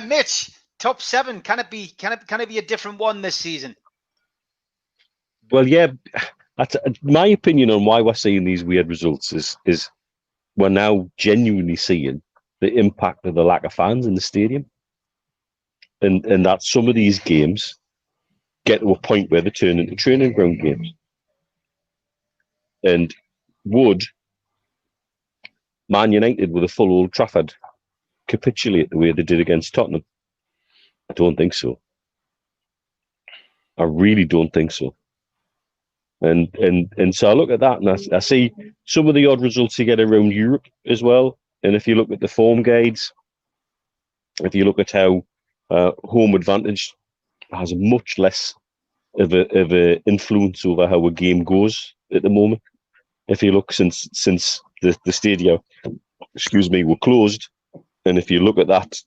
Mitch, top 7, can it be a different one this season? Well, yeah, that's my opinion on why we're seeing these weird results is we're now genuinely seeing the impact of the lack of fans in the stadium, and that some of these games get to a point where they turn into training ground games. And would Man United with a full Old Trafford capitulate the way they did against Tottenham? I don't think so. I really don't think so. And so I look at that and I see some of the odd results you get around Europe as well. And if you look at the form guides, if you look at how home advantage has much less of a influence over how a game goes at the moment. If you look since the stadia, were closed, and if you look at that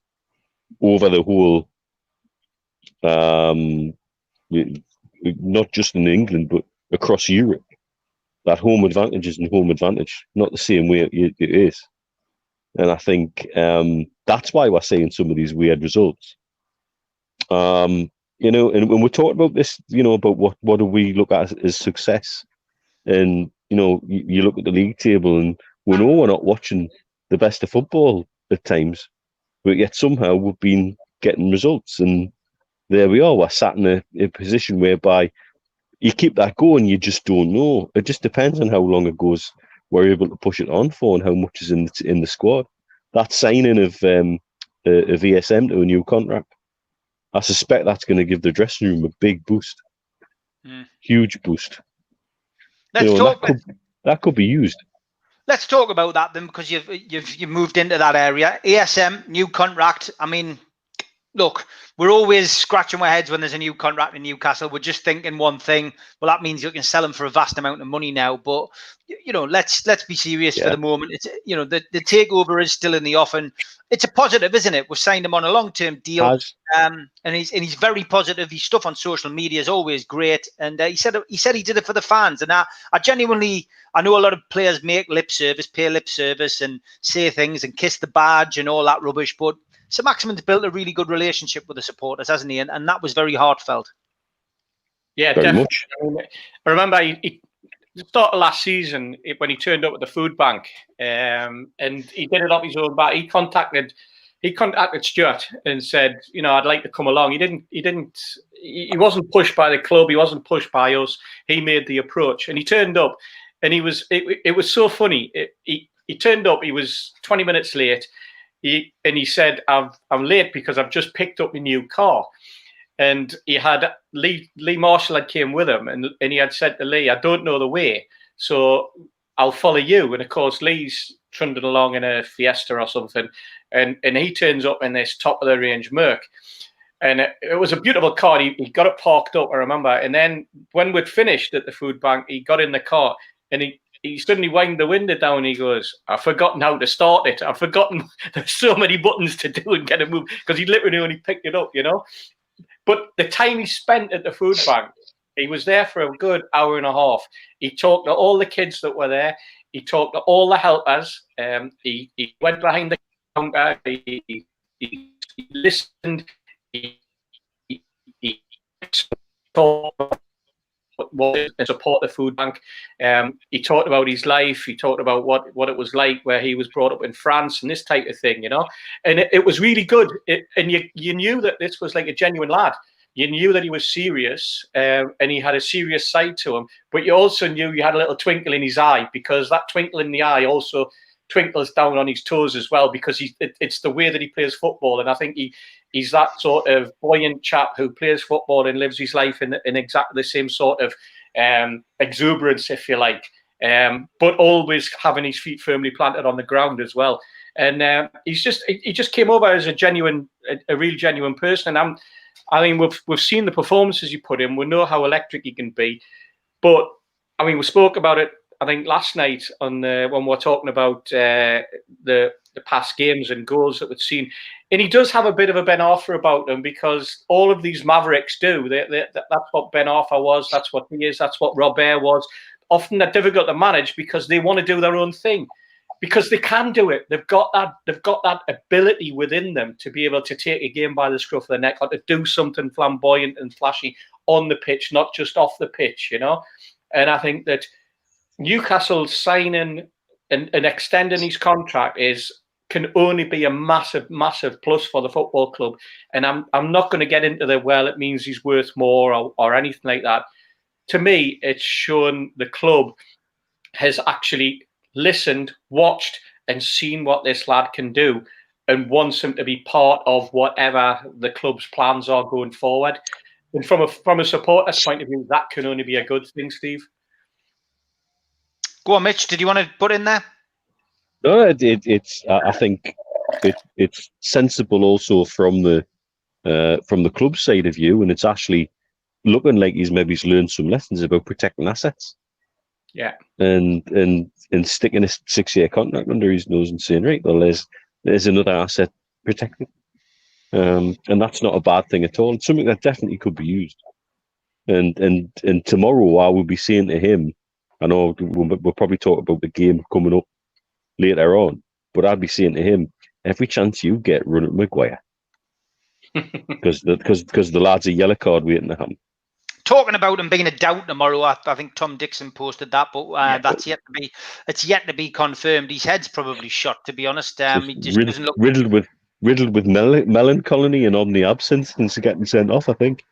over the whole, not just in England but across Europe, that home advantage isn't home advantage, not the same way it is. And I think that's why we're seeing some of these weird results. You know, and when we're talking about this, you know, about what do we look at as success, and you know, you look at the league table, and we know we're not watching the best of football at times, but yet somehow we've been getting results, and there we are. We're sat in a position whereby you keep that going, you just don't know. It just depends on how long it goes we're able to push it on for and how much is in the squad. That signing of ESM to a new contract, I suspect that's going to give the dressing room a big boost, huge boost. Let's talk. That could be used. Let's talk about that then, because you've moved into that area. ESM, new contract. I mean, look, we're always scratching our heads when there's a new contract in Newcastle. We're just thinking one thing. Well, that means you can sell him for a vast amount of money now. But let's be serious for the moment. It's the takeover is still in the offing. It's a positive, isn't it? We've signed him on a long-term deal, and he's very positive. His stuff on social media is always great, and he said he did it for the fans. And I genuinely, I know a lot of players pay lip service, and say things and kiss the badge and all that rubbish. But Saint-Maximin's built a really good relationship with the supporters, hasn't he? And that was very heartfelt. Yeah, very definitely. much. I remember he started last season when he turned up at the food bank, and he did it off his own bat. He contacted Stuart and said, I'd like to come along. He wasn't pushed by the club. He wasn't pushed by us. He made the approach, and he turned up, and it was so funny. He turned up. He was 20 minutes late. He said, I'm late because I've just picked up my new car. And he had Lee Marshall had came with him, and he had said to Lee, I don't know the way, so I'll follow you. And of course, Lee's trundling along in a Fiesta or something, and he turns up in this top of the range Merc. And it was a beautiful car. He got it parked up, I remember. And then when we'd finished at the food bank, he got in the car and he suddenly wound the window down and he goes, I've forgotten how to start it. I've forgotten there's so many buttons to do and get it moved, because he literally only picked it up, But the time he spent at the food bank, he was there for a good hour and a half. He talked to all the kids that were there. He talked to all the helpers. He went behind the counter. He listened. He talked and support the food bank. He talked about his life. He talked about what it was like where he was brought up in France and this type of thing, And it was really good. And you knew that this was like a genuine lad. You knew that he was serious, and he had a serious side to him. But you also knew you had a little twinkle in his eye, because that twinkle in the eye also twinkles down on his toes as well, because it's the way that he plays football. And I think he's that sort of buoyant chap who plays football and lives his life in exactly the same sort of exuberance, if you like, but always having his feet firmly planted on the ground as well. And he just came over as a real genuine person. And I mean, we've seen the performances you put in. We know how electric he can be. But I mean, we spoke about it, I think, last night when we were talking about the past games and goals that we've seen. And he does have a bit of a Ben Arthur about him, because all of these Mavericks do. That's what Ben Arthur was. That's what he is. That's what Robert was. Often they're difficult to manage because they want to do their own thing, because they can do it. They've got that ability within them to be able to take a game by the scruff of the neck, or to do something flamboyant and flashy on the pitch, not just off the pitch, And I think that Newcastle signing and extending his contract can only be a massive, massive plus for the football club. And I'm not going to get into it means he's worth more or anything like that. To me, it's shown the club has actually listened, watched, and seen what this lad can do, and wants him to be part of whatever the club's plans are going forward. And from a supporter's point of view, that can only be a good thing, Steve. Go on, Mitch. Did you want to put in there? No, it's. I think it's sensible also from the club side of view, and it's actually looking like he's learned some lessons about protecting assets. Yeah, and sticking a 6-year contract under his nose and saying, right, well, there's another asset protected, and that's not a bad thing at all. It's something that definitely could be used. And tomorrow I will be saying to him, I know we'll probably talk about the game coming up later on, but I'd be saying to him, every chance you get, run at Maguire, because the lad's a yellow card waiting to happen. Talking about him being a doubt tomorrow, I think Tom Dixon posted that, but that's yet to be confirmed. His head's probably shot, to be honest. He just doesn't look riddled with melancholy and omni absence since getting sent off, I think.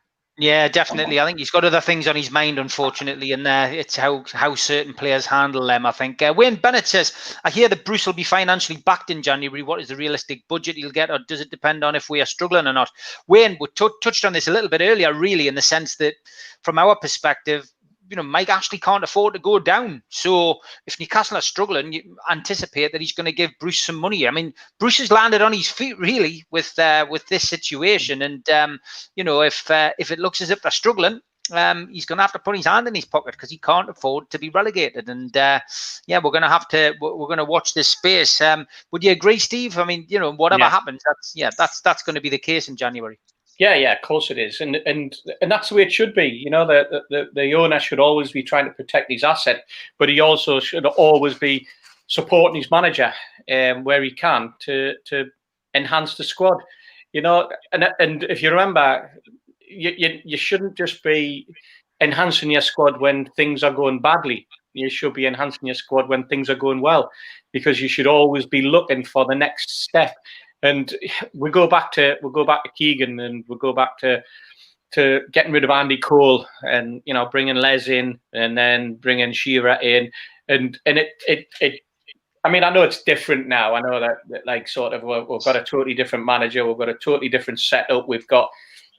Yeah, definitely. I think he's got other things on his mind, unfortunately, and it's how certain players handle them, I think. Wayne Bennett says, I hear that Bruce will be financially backed in January. What is the realistic budget he'll get, or does it depend on if we are struggling or not? Wayne, we touched on this a little bit earlier, really, in the sense that from our perspective, Mike Ashley can't afford to go down. So if Newcastle are struggling, you anticipate that he's going to give Bruce some money. I mean, Bruce has landed on his feet really with this situation, and if it looks as if they're struggling, he's going to have to put his hand in his pocket because he can't afford to be relegated. And we're going to watch this space. Would you agree, Steve? I mean, whatever happens, that's going to be the case in January. Yeah, of course it is, and that's the way it should be. The owner should always be trying to protect his asset, but he also should always be supporting his manager where he can to enhance the squad. And if you remember, you shouldn't just be enhancing your squad when things are going badly. You should be enhancing your squad when things are going well, because you should always be looking for the next step. And we go back to Keegan, and we go back to getting rid of Andy Cole, and bringing Les in, and then bringing Shearer in, and it. I mean, I know it's different now. I know that we've got a totally different manager, we've got a totally different setup, we've got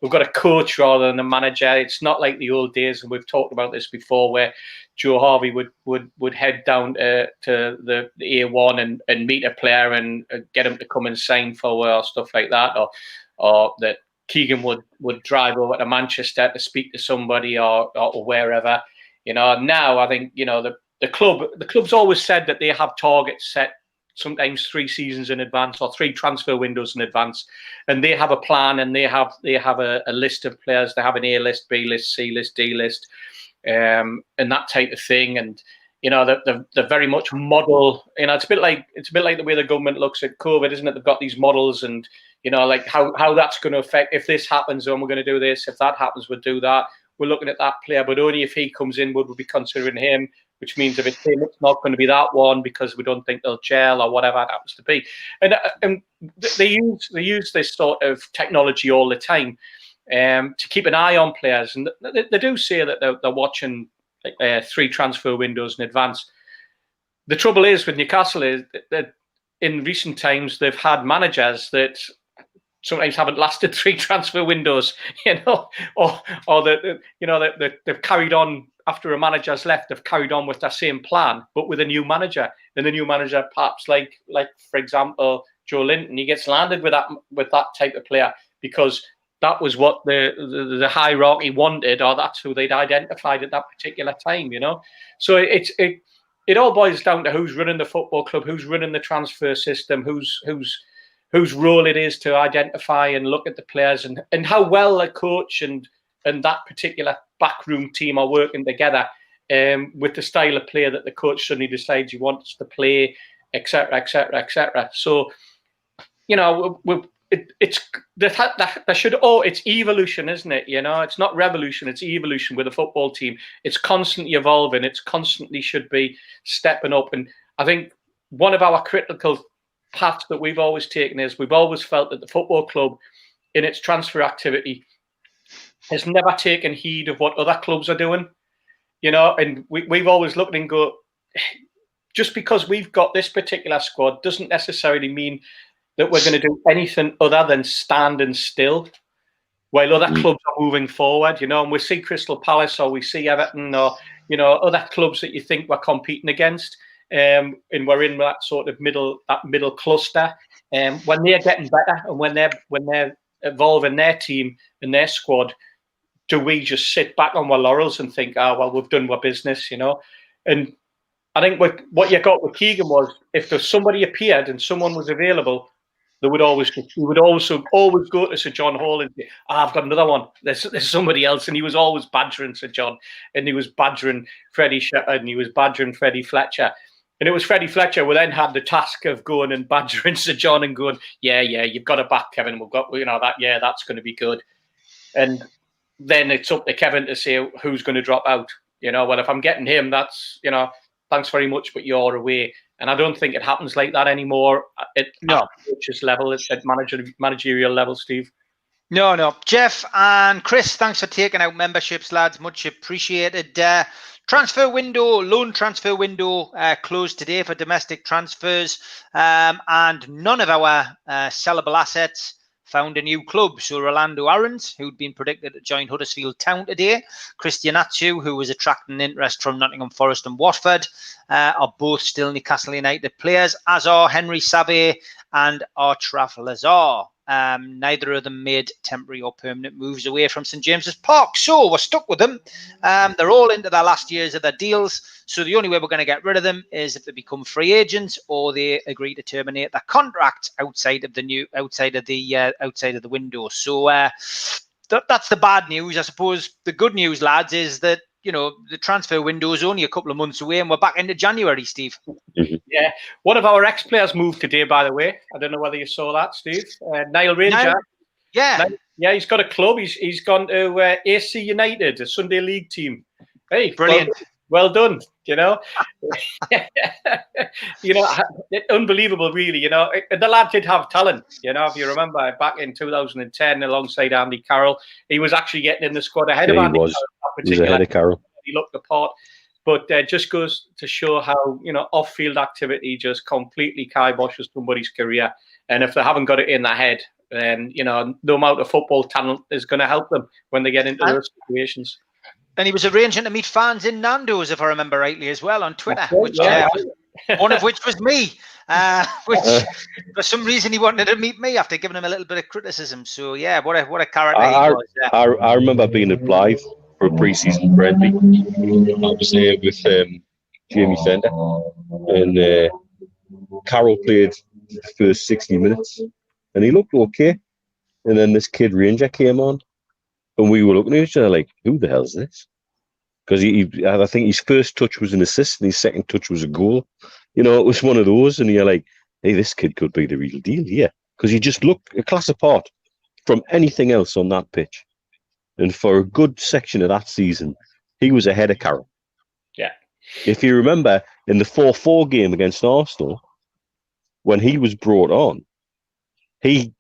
a coach rather than a manager. It's not like the old days, and we've talked about this before, where Joe Harvey would head down to the A1 and meet a player and get him to come and sign for or stuff like that, or that Keegan would drive over to Manchester to speak to somebody or wherever. Now I think the club's always said that they have targets set, sometimes 3 seasons in advance or 3 transfer windows in advance, and they have a plan, and they have a list of players. They have an A list, B list, C list, D list, and that type of thing. And they're very much model. It's a bit like the way the government looks at COVID, isn't it? They've got these models, and like how that's going to affect. If this happens, then we're going to do this. If that happens, we'll do that. We're looking at that player, but only if he comes in would we be considering him. Which means if it's him, it's not going to be that one because we don't think they'll gel or whatever it happens to be. And they use this sort of technology all the time to keep an eye on players. And they do say that they're watching 3 transfer windows in advance. The trouble is with Newcastle is that in recent times they've had managers that sometimes haven't lasted 3 transfer windows, or that they've carried on. After a manager's left, they've carried on with their same plan, but with a new manager. And the new manager, perhaps like for example, Joe Linton, he gets landed with that type of player because that was what the hierarchy wanted, or that's who they'd identified at that particular time. So it all boils down to who's running the football club, who's running the transfer system, whose role it is to identify and look at the players, and how well a coach and that particular backroom team are working together with the style of play that the coach suddenly decides he wants to play, etc., etc., etc. So, it's evolution, isn't it? It's not revolution, it's evolution with a football team. It's constantly evolving. It's constantly should be stepping up. And I think one of our critical paths that we've always taken is we've always felt that the football club in its transfer activity has never taken heed of what other clubs are doing, and we've always looked and go, just because we've got this particular squad doesn't necessarily mean that we're going to do anything other than standing still while other clubs are moving forward, and we see Crystal Palace or we see Everton or, other clubs that you think we're competing against, and we're in that sort of middle cluster, when they're getting better and when they're evolving their team and their squad. Do we just sit back on our laurels and think, we've done our business, And I think what you got with Keegan was, if there's somebody appeared and someone was available, he would also always go to Sir John Hall and say, I've got another one. There's somebody else. And he was always badgering Sir John, and he was badgering Freddie Shepherd, and he was badgering Freddie Fletcher. And it was Freddie Fletcher who then had the task of going and badgering Sir John and going, yeah, you've got a back, Kevin. We've got, that's going to be good. And then it's up to Kevin to say who's going to drop out. Well, if I'm getting him, that's, thanks very much, but you're away. And I don't think it happens like that anymore at coach's level, at managerial level, Steve. No. Jeff and Chris, thanks for taking out memberships, lads. Much appreciated. Loan transfer window closed today for domestic transfers, and none of our sellable assets found a new club. So Rolando Aarons, who'd been predicted to join Huddersfield Town today, Christian Atsu, who was attracting interest from Nottingham Forest and Watford, are both still Newcastle United players, as are Henry Save and Archraf Lazar. Neither of them made temporary or permanent moves away from St James's Park. So we're stuck with them. They're all into their last years of their deals. So the only way we're going to get rid of them is if they become free agents or they agree to terminate their contract outside of the window. So that's the bad news. I suppose the good news, lads, is that the transfer window is only a couple of months away and we're back into January, Steve. Mm-hmm. Yeah. One of our ex-players moved today, by the way. I don't know whether you saw that, Steve. Niall Ranger. Yeah. Yeah, he's got a club. He's gone to AC United, a Sunday League team. Hey, brilliant. Well done. Unbelievable, really. The lad did have talent. If you remember back in 2010, alongside Andy Carroll, he was actually getting in the squad ahead of Andy Carroll. He was ahead of Carroll. He looked the part. But just goes to show how, off-field activity just completely kiboshes somebody's career. And if they haven't got it in their head, then, no amount of football talent is going to help them when they get into those situations. And he was arranging to meet fans in Nando's, if I remember rightly, as well, on Twitter, one of which was me, which for some reason he wanted to meet me after giving him a little bit of criticism. So, yeah, what a character he was. I remember being at Blythe for a pre-season friendly. I was there with Jamie Fender, and Carroll played the first 60 minutes, and he looked okay. And then this kid Ranger came on, and we were looking at each other like, "Who the hell's this?" Because I think his first touch was an assist, and his second touch was a goal. It was one of those, and you're like, "Hey, this kid could be the real deal, yeah." Because he just looked a class apart from anything else on that pitch. And for a good section of that season, he was ahead of Carroll. Yeah. If you remember, in the 4-4 game against Arsenal, when he was brought on, he,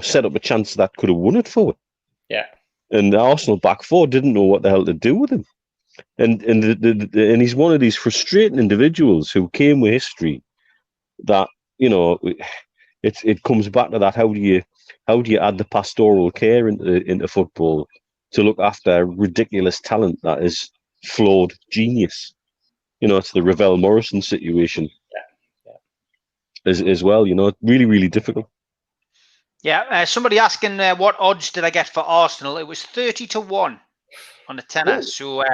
set up a chance that could have won it for him. Yeah. And the Arsenal back four didn't know what the hell to do with him. And he's one of these frustrating individuals who came with history that, it comes back to that. How do you add the pastoral care into football to look after ridiculous talent that is flawed genius? It's the Ravel Morrison situation as well. Really, really difficult. Yeah, somebody asking what odds did I get for Arsenal? It was 30-1 on the tenner. So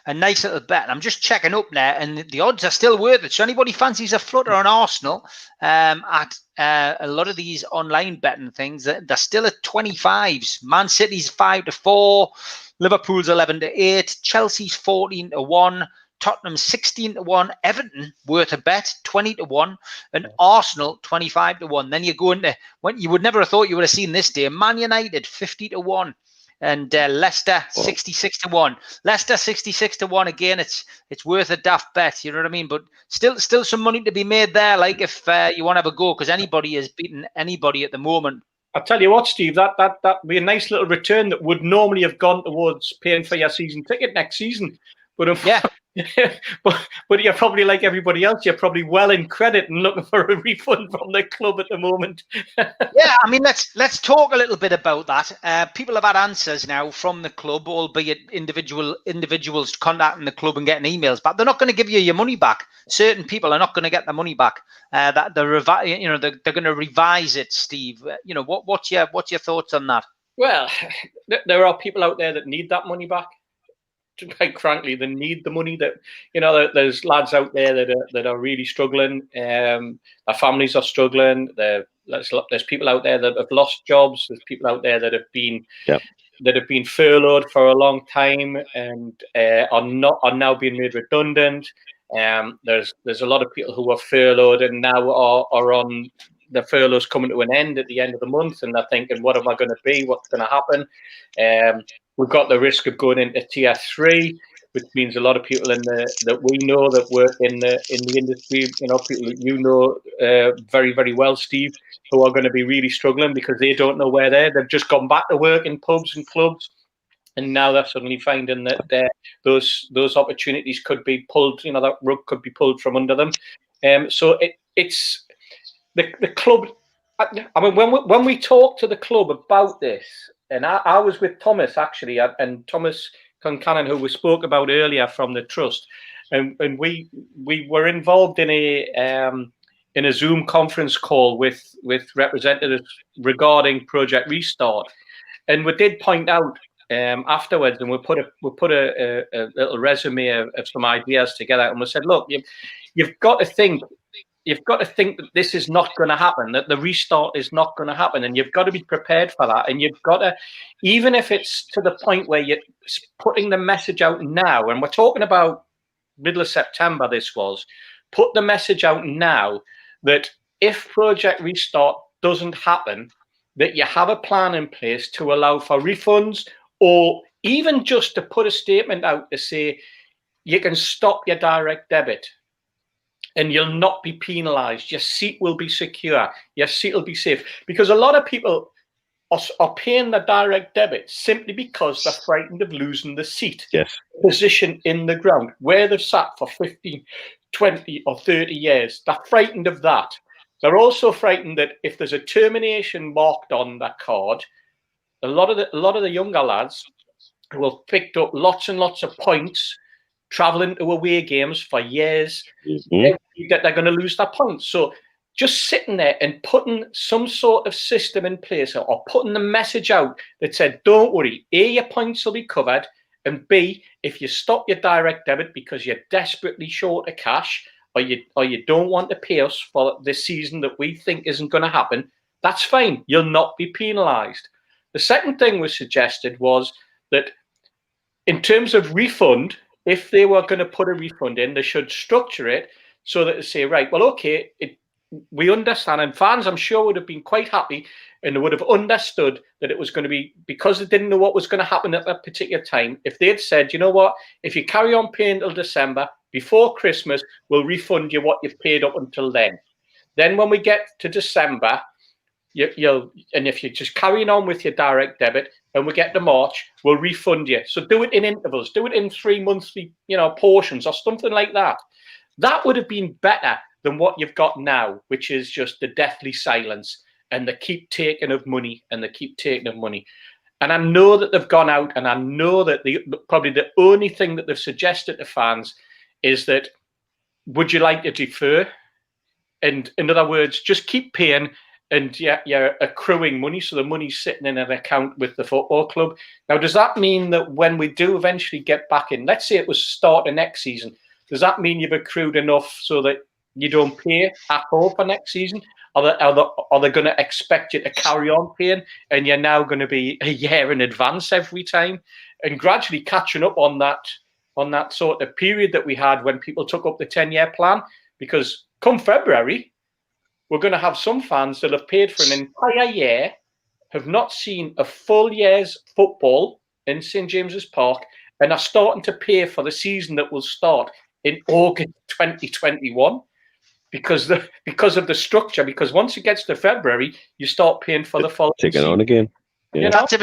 a nice little bet. I'm just checking up now, and the odds are still worth it. So anybody fancies a flutter on Arsenal at a lot of these online betting things, they're still at 25s. Man City's 5-4, Liverpool's 11-8, Chelsea's 14-1. Tottenham 16-1, Everton worth a bet 20-1, and Arsenal 25-1. Then you go into when you would never have thought you would have seen this day. Man United 50-1, and Leicester 66-1. Leicester 66-1 again. It's worth a daft bet. You know what I mean? But still some money to be made there. Like if you want to have a go, because anybody is beating anybody at the moment. I'll tell you what, Steve, that would be a nice little return that would normally have gone towards paying for your season ticket next season. But yeah. but you're probably like everybody else. You're probably well in credit and looking for a refund from the club at the moment. Yeah, I mean, let's talk a little bit about that. People have had answers now from the club, albeit individuals contacting the club and getting emails back. They're not going to give you your money back. Certain people are not going to get their money back. That they're going to revise it, Steve. What's your thoughts on that? Well, there are people out there that need that money back. Quite frankly, they need the money. That there's lads out there that are really struggling. Their families are struggling. There's people out there that have lost jobs. There's people out there that have been furloughed for a long time and are now being made redundant. There's a lot of people who are furloughed and now are on the furloughs coming to an end at the end of the month, and they're thinking, "What am I going to be? What's going to happen?" We've got the risk of going into tier 3. which means a lot of people that we know that work in the industry, people that you know very, very well, Steve, who are going to be really struggling because they don't know where they've just gone back to work in pubs and clubs, and now they're suddenly finding that those opportunities could be pulled, that rug could be pulled from under them. So it's the club. I mean, when we talk to the club about this, and I was with Thomas actually, and Thomas Concannon, who we spoke about earlier from the trust, and we were involved in a Zoom conference call with representatives regarding Project Restart, and we did point out afterwards, and we put a little resume of some ideas together, and we said, look, you've got to think that this is not going to happen, that the restart is not going to happen, and you've got to be prepared for that. And you've got to, even if it's to the point where you're putting the message out now, and we're talking about middle of September, put the message out now that if Project Restart doesn't happen, that you have a plan in place to allow for refunds, or even just to put a statement out to say you can stop your direct debit and you'll not be penalised. Your seat will be secure. Your seat will be safe. Because a lot of people are paying the direct debit simply because they're frightened of losing the seat, position in the ground, where they've sat for 15, 20 or 30 years. They're frightened of that. They're also frightened that if there's a termination marked on that card, a lot of the younger lads who have picked up lots and lots of points traveling to away games for years, that they're going to lose their points. So just sitting there and putting some sort of system in place, or putting the message out that said, don't worry, A, your points will be covered, and B, if you stop your direct debit because you're desperately short of cash, or you don't want to pay us for this season that we think isn't going to happen, that's fine. You'll not be penalised. The second thing we suggested was that in terms of refund, if they were going to put a refund in, they should structure it so that they say, right, well, okay, we understand, and fans, I'm sure, would have been quite happy, and they would have understood that it was going to be, because they didn't know what was going to happen at that particular time. If they had said, you know what, if you carry on paying till December, before Christmas, we'll refund you what you've paid up until then. Then when we get to December, and if you're just carrying on with your direct debit, and we get to March, we'll refund you. So do it in intervals, do it in 3 monthly, portions or something like that. That would have been better than what you've got now, which is just the deathly silence and the keep taking of money and the keep taking of money. And I know that they've gone out, and I know that probably the only thing that they've suggested to fans is that, would you like to defer? And in other words, just keep paying, and you're accruing money, so the money's sitting in an account with the football club. Now, does that mean that when we do eventually get back in, let's say it was start of next season, does that mean you've accrued enough so that you don't pay at all for next season? Are they going to expect you to carry on paying, and you're now going to be a year in advance every time, and gradually catching up on that sort of period that we had when people took up the 10-year plan? Because come February, we're going to have some fans that have paid for an entire year, have not seen a full year's football in St James's Park, and are starting to pay for the season that will start in August 2021 because of the structure. Because once it gets to February, you start paying for the following taking season. on again. Yeah. That's if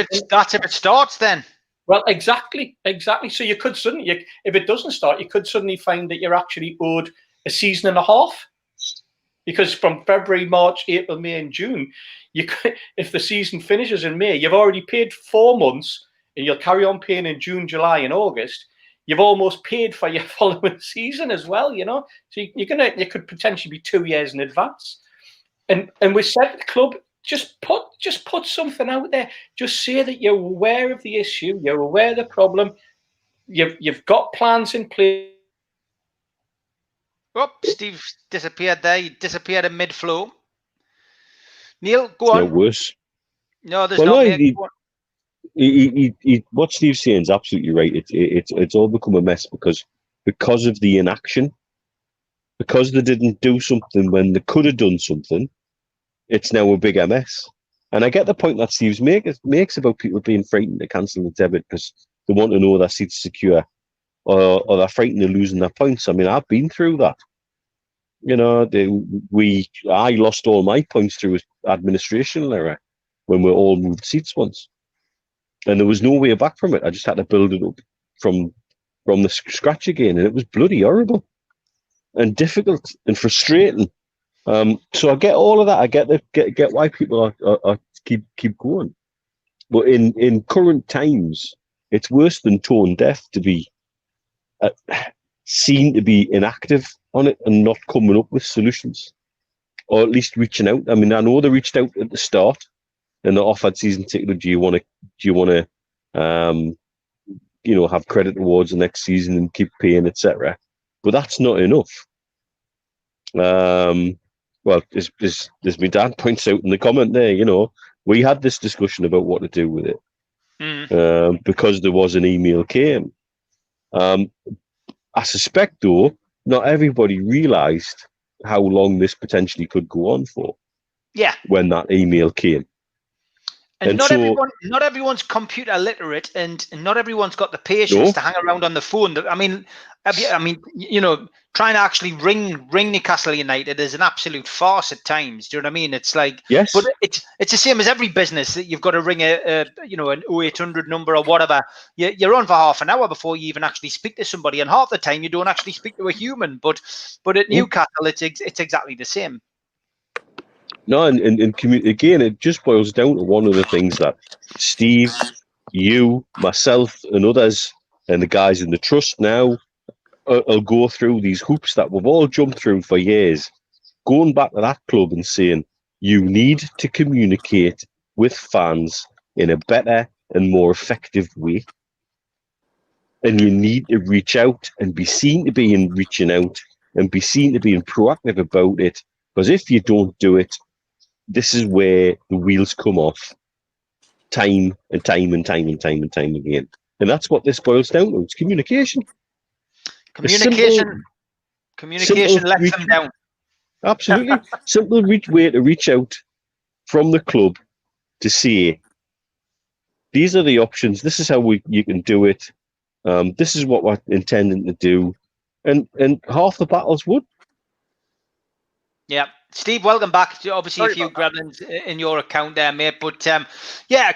it starts then. Well, exactly. So you could suddenly, if it doesn't start, you could suddenly find that you're actually owed a season and a half. Because from February, March, April, May, and June, if the season finishes in May, you've already paid 4 months, and you'll carry on paying in June, July, and August. You've almost paid for your following season as well, So you could potentially be 2 years in advance. And we said to the club, just put something out there. Just say that you're aware of the issue, you're aware of the problem, you've got plans in place. Oh, Steve disappeared there. He disappeared in mid-flow. Neil, go on. No worse. No, there's not. What Steve's saying is absolutely right. It's all become a mess because of the inaction. Because they didn't do something when they could have done something, it's now a bigger mess. And I get the point that Steve's makes about people being frightened to cancel the debit because they want to know their seat's secure. or they're frightened of losing their points. I mean, I've been through that. You know, I lost all my points through administration error when we all moved seats once, and there was no way back from it. I just had to build it up from the scratch again, and it was bloody horrible and difficult and frustrating. So I get all of that. I get why people are keep going, but in current times, it's worse than tone deaf to be seen to be inactive on it and not coming up with solutions, or at least reaching out. I mean, I know they reached out at the start and they offered season ticket. Do you want to have credit towards the next season and keep paying, etc. But that's not enough. Well, as my dad points out in the comment there, we had this discussion about what to do with it because there was an email came. I suspect, though, not everybody realised how long this potentially could go on for. Yeah. When that email came. And not everyone's computer literate, and not everyone's got the patience to hang around on the phone. I mean, trying to actually ring Newcastle United is an absolute farce at times. Do you know what I mean? It's like, yes, but it's the same as every business that you've got to ring an 0800 number or whatever. You're on for half an hour before you even actually speak to somebody, and half the time you don't actually speak to a human. But at Newcastle, it's exactly the same. No, and again, it just boils down to one of the things that Steve, you, myself, and others, and the guys in the trust now will go through these hoops that we've all jumped through for years, going back to that club and saying, you need to communicate with fans in a better and more effective way. And you need to reach out and be seen to be reaching out and be seen to being proactive about it. Because if you don't do it, this is where the wheels come off time and time again. And that's what this boils down to. It's communication. Communication lets them down. Absolutely. Simple way to reach out from the club to say, these are the options. This is how you can do it. This is what we're intending to do. And half the battle's won. Yeah. Steve, welcome back. Obviously, a few gremlins in your account there, mate. But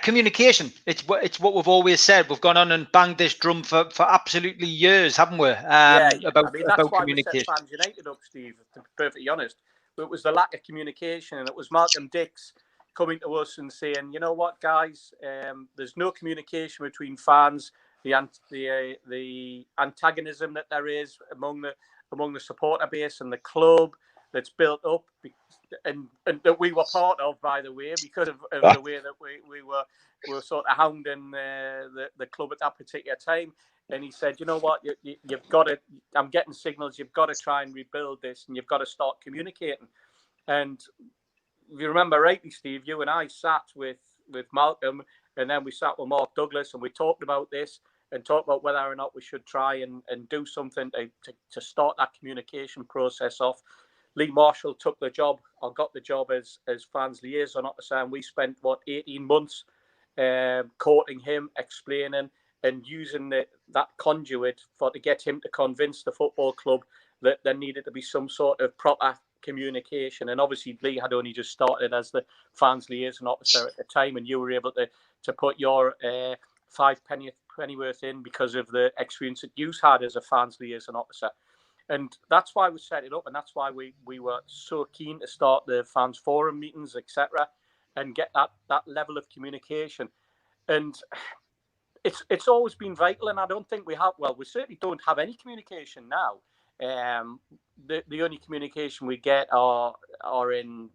communication. It's what we've always said. We've gone on and banged this drum for absolutely years, haven't we? About why communication. We set Fans United up, Steve, to be perfectly honest. But it was the lack of communication, and it was Malcolm Dix coming to us and saying, you know what, guys, there's no communication between fans. The antagonism that there is among the supporter base and the club that's built up, and that we were part of, by the way, because of the way that we were sort of hounding the club at that particular time. And he said, you know what, you've got to, I'm getting signals, you've got to try and rebuild this, and you've got to start communicating. And if you remember rightly, Steve, you and I sat with Malcolm, and then we sat with Mark Douglas, and we talked about this and talked about whether or not we should try and do something to start that communication process off. Lee Marshall took the job, or got the job as fans liaison officer, and we spent 18 months courting him, explaining and using that conduit to get him to convince the football club that there needed to be some sort of proper communication. And obviously Lee had only just started as the fans liaison officer at the time, and you were able to put your 5 pennyworth in because of the experience that you had as a fans liaison officer. And that's why we set it up, and that's why we were so keen to start the fans forum meetings, etc., and get that level of communication. And it's always been vital, and I don't think we have. Well, we certainly don't have any communication now. The only communication we get are in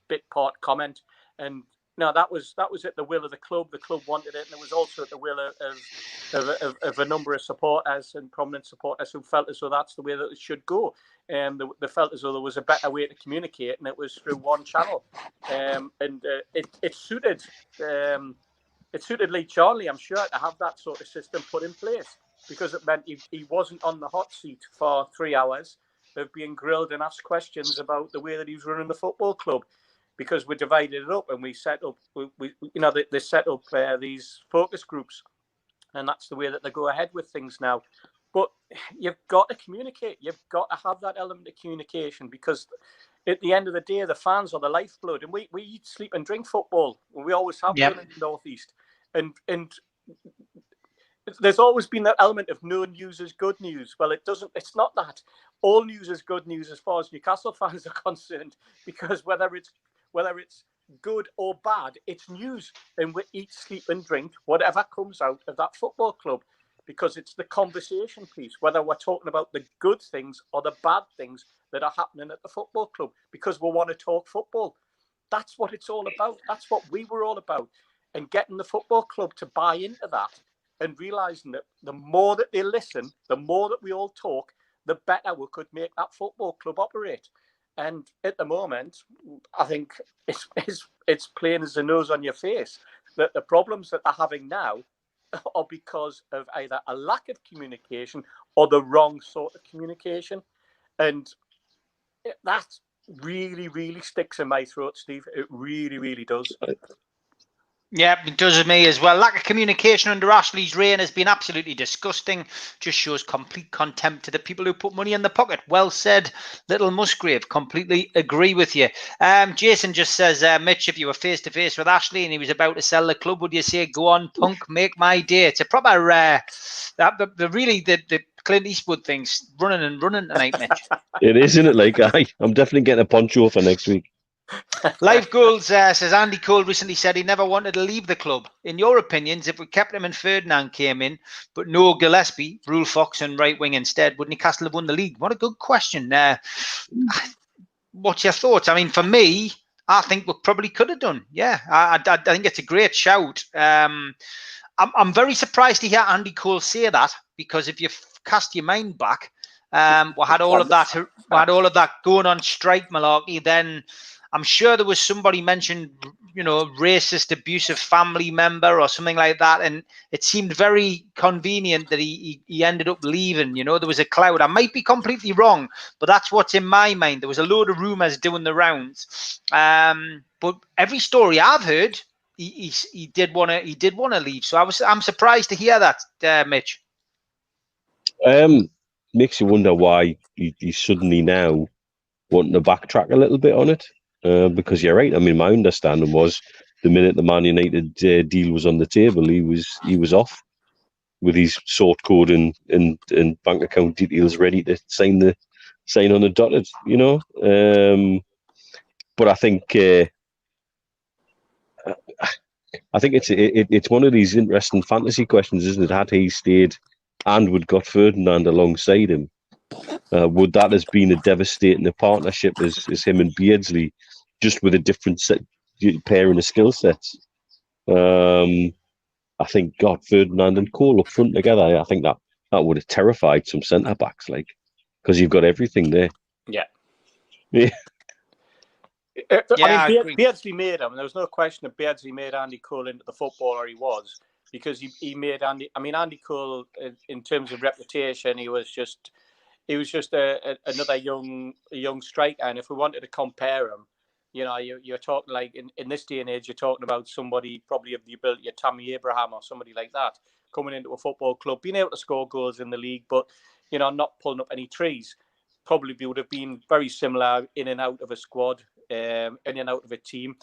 bit part comment, and no, that was at the will of the club. The club wanted it, and it was also at the will of a number of supporters and prominent supporters who felt as though that's the way that it should go. They felt as though there was a better way to communicate, and it was through one channel. It suited Lee Charnley, I'm sure, to have that sort of system put in place, because it meant he wasn't on the hot seat for 3 hours of being grilled and asked questions about the way that he was running the football club. Because we divided it up, and we set up, they set up these focus groups, and that's the way that they go ahead with things now. But you've got to communicate. You've got to have that element of communication, because at the end of the day, the fans are the lifeblood, and we eat, sleep, and drink football. We always have done in the Northeast, and there's always been that element of no news is good news. Well, it doesn't. It's not that. All news is good news as far as Newcastle fans are concerned, because whether it's good or bad, it's news, and we eat, sleep, and drink whatever comes out of that football club, because it's the conversation piece, whether we're talking about the good things or the bad things that are happening at the football club, because we want to talk football. That's what it's all about. That's what we were all about, and getting the football club to buy into that, and realising that the more that they listen, the more that we all talk, the better we could make that football club operate. And at the moment, I think it's plain as the nose on your face that the problems that they're having now are because of either a lack of communication or the wrong sort of communication. And that really, really sticks in my throat, Steve. It really, really does. Yeah, it does with me as well. Lack of communication under Ashley's reign has been absolutely disgusting. Just shows complete contempt to the people who put money in the pocket. Well said, Little Musgrave. Completely agree with you. Jason just says, Mitch, if you were face to face with Ashley and he was about to sell the club, would you say, "Go on, punk, make my day"? It's a proper the Clint Eastwood thing's running tonight, Mitch. It is, isn't it? Like, I'm definitely getting a poncho for next week. Live Goals says Andy Cole recently said he never wanted to leave the club. In your opinions, if we kept him and Ferdinand came in, but no Gillespie, Rule Fox and right wing instead, would Newcastle have won the league? What a good question. What's your thoughts? I mean, for me, I think we probably could have done. Yeah, I think it's a great shout. I'm very surprised to hear Andy Cole say that, because if you cast your mind back, we had all of that going on strike malarkey. Then I'm sure there was somebody mentioned, racist, abusive family member or something like that. And it seemed very convenient that he ended up leaving. There was a cloud. I might be completely wrong, but that's what's in my mind. There was a load of rumors doing the rounds. But every story I've heard, he did want to leave. So I'm surprised to hear that, Mitch. Makes you wonder why he's suddenly now wanting to backtrack a little bit on it. Because you're right. I mean, my understanding was the minute the Man United deal was on the table, he was off with his sort code and bank account details ready to sign on the dotted. But I think it's one of these interesting fantasy questions, isn't it? Had he stayed and would got Ferdinand alongside him, would that has been a devastating partnership as him and Beardsley, just with a different pairing of skill sets? I think Ferdinand and Cole up front together, I think that would have terrified some centre backs, because you've got everything there. Yeah. Yeah, I mean, Beardsley made him. There was no question that Beardsley made Andy Cole into the footballer he was, because he made Andy. I mean, Andy Cole, in terms of reputation, he was just another young striker. And if we wanted to compare him, you're talking like in this day and age, you're talking about somebody probably of the ability of Tammy Abraham or somebody like that coming into a football club, being able to score goals in the league, but not pulling up any trees. Probably would have been very similar in and out of a squad, in and out of a team.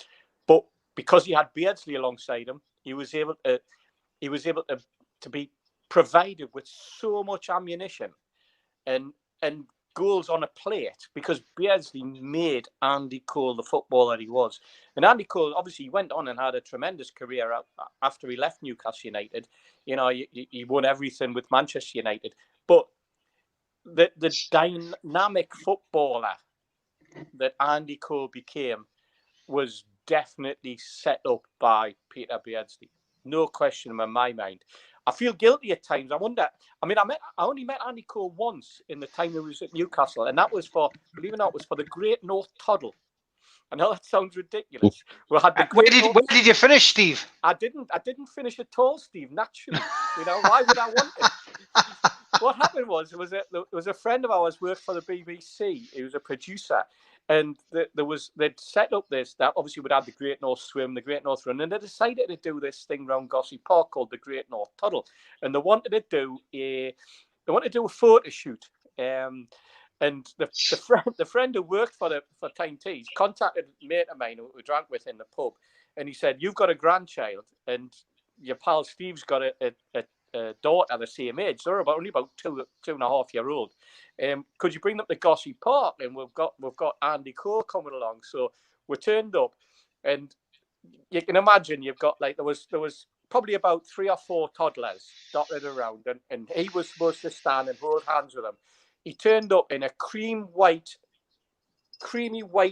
But because he had Beardsley alongside him, he was able to be provided with so much ammunition and goals on a plate, because Beardsley made Andy Cole the footballer he was. And Andy Cole, obviously, he went on and had a tremendous career after he left Newcastle United. He won everything with Manchester United. But the dynamic footballer that Andy Cole became was definitely set up by Peter Beardsley. No question in my mind. I feel guilty at times. I wonder. I mean, I only met Andy Cole once in the time he was at Newcastle, and that was for, believe it or not, was for the Great North Toddle. I know that sounds ridiculous. We had the where did you finish, Steve? I didn't finish at all, Steve. Naturally, why would I want it? What happened was there was a friend of ours worked for the BBC. He was a producer, and they'd set up this that obviously would have the Great North Swim, the Great North Run, and they decided to do this thing around Gossip Park called the Great North Tunnel, and they wanted to do to do a photo shoot. And the friend who worked for Tyne Tees contacted a mate of mine who we drank with in the pub, and he said, "You've got a grandchild, and your pal Steve's got a daughter the same age. They're only about 2.5 years old. Could you bring them to Gossy Park? And we've got Andy Cole coming along." So we turned up, and you can imagine you've got like there was probably about 3 or 4 toddlers dotted around, and he was supposed to stand and hold hands with them. He turned up in a creamy white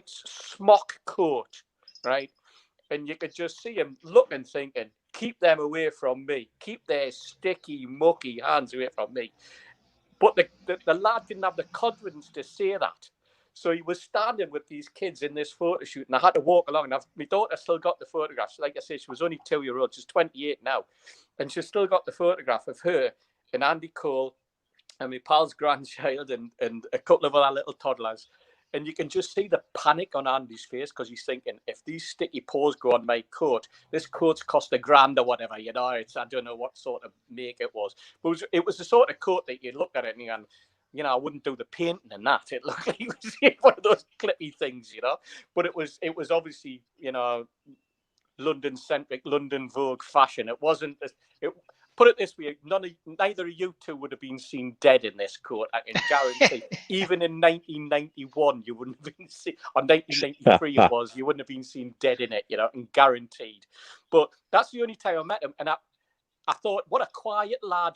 smock coat, right? And you could just see him looking, thinking, "Keep them away from me. Keep their sticky, mucky hands away from me." But the lad didn't have the confidence to say that. So he was standing with these kids in this photo shoot, and I had to walk along. And my daughter still got the photograph. Like I said, she was only 2 years old. She's 28 now. And she's still got the photograph of her and Andy Cole and my pal's grandchild and a couple of other little toddlers. And you can just see the panic on Andy's face because he's thinking, if these sticky paws go on my coat, this coat's cost $1,000 or whatever, you know. I don't know what sort of make it was. But it was the sort of coat that you look at it and you know, I wouldn't do the painting and that. It looked like it was one of those clippy things, you know. But it was obviously, you know, London-centric, London Vogue fashion. It wasn't... Put it this way, neither of you two would have been seen dead in this coat, I can guarantee. Even in 1991, you wouldn't have been seen, or 1993 it was, you wouldn't have been seen dead in it, you know, and guaranteed. But that's the only time I met him, and I thought, what a quiet lad.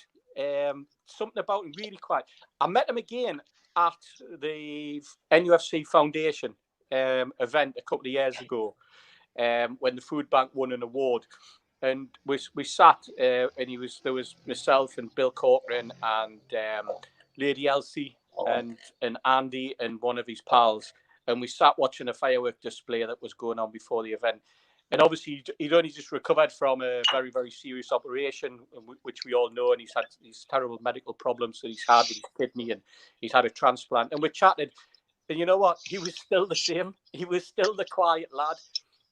Something about him, really quiet. I met him again at the NUFC Foundation event a couple of years ago, when the food bank won an award. And we sat, and there was myself and Bill Corcoran and Lady Elsie and Andy and one of his pals, and we sat watching a firework display that was going on before the event. And obviously, he'd only just recovered from a very, very serious operation, which we all know, and he's had these terrible medical problems that he's had with his kidney, and he's had a transplant. And we chatted, and you know what? He was still the same. He was still the quiet lad.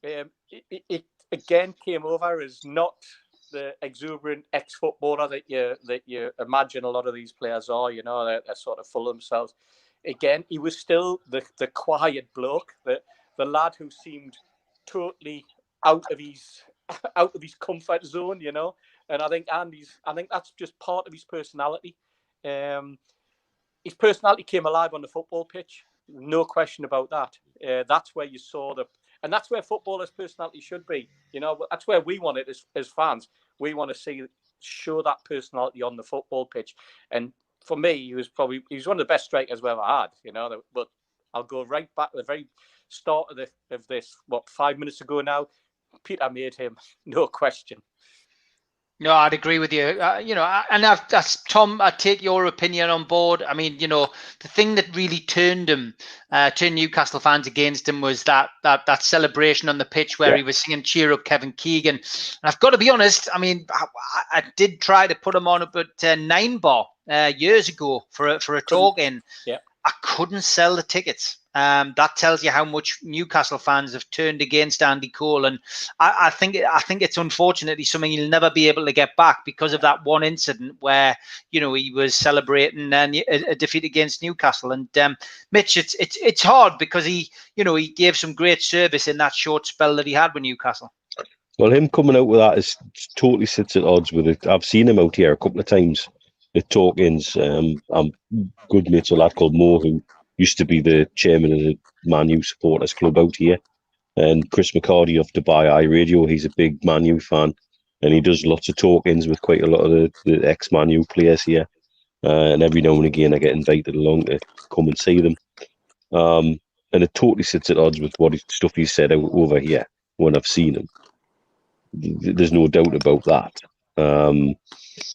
It again came over as not the exuberant ex-footballer that you imagine a lot of these players are. You know, they're sort of full of themselves. Again, he was still the quiet bloke, the lad who seemed totally out of his comfort zone. You know, and I think that's just part of his personality. His personality came alive on the football pitch, no question about that. That's where you saw and that's where footballers' personality should be. You know, that's where we want it as fans. We want to show that personality on the football pitch. And for me, he was one of the best strikers we've ever had. You know, but I'll go right back to the very start of this. 5 minutes ago now, Peter made him, no question. No, I'd agree with you. You know, and Tom, I take your opinion on board. I mean, you know, the thing that really turned Newcastle fans against him was that celebration on the pitch where he was singing "Cheer Up, Kevin Keegan." And I've got to be honest. I mean, I did try to put him on about 9 bar years ago for a talk in. Yeah. I couldn't sell the tickets. That tells you how much Newcastle fans have turned against Andy Cole, and I think it's unfortunately something he'll never be able to get back because of that one incident where, you know, he was celebrating a defeat against Newcastle. And Mitch, it's hard because he gave some great service in that short spell that he had with Newcastle. Well, him coming out with that totally sits at odds with it. I've seen him out here a couple of times at talk-ins. I'm good mates with a lad called Mo, who used to be the chairman of the Man U supporters club out here, and Chris McCarty of Dubai Eye Radio. He's a big Man U fan, and he does lots of talk-ins with quite a lot of the ex-Man U players here. And every now and again, I get invited along to come and see them. And it totally sits at odds with stuff he said over here when I've seen him. There's no doubt about that.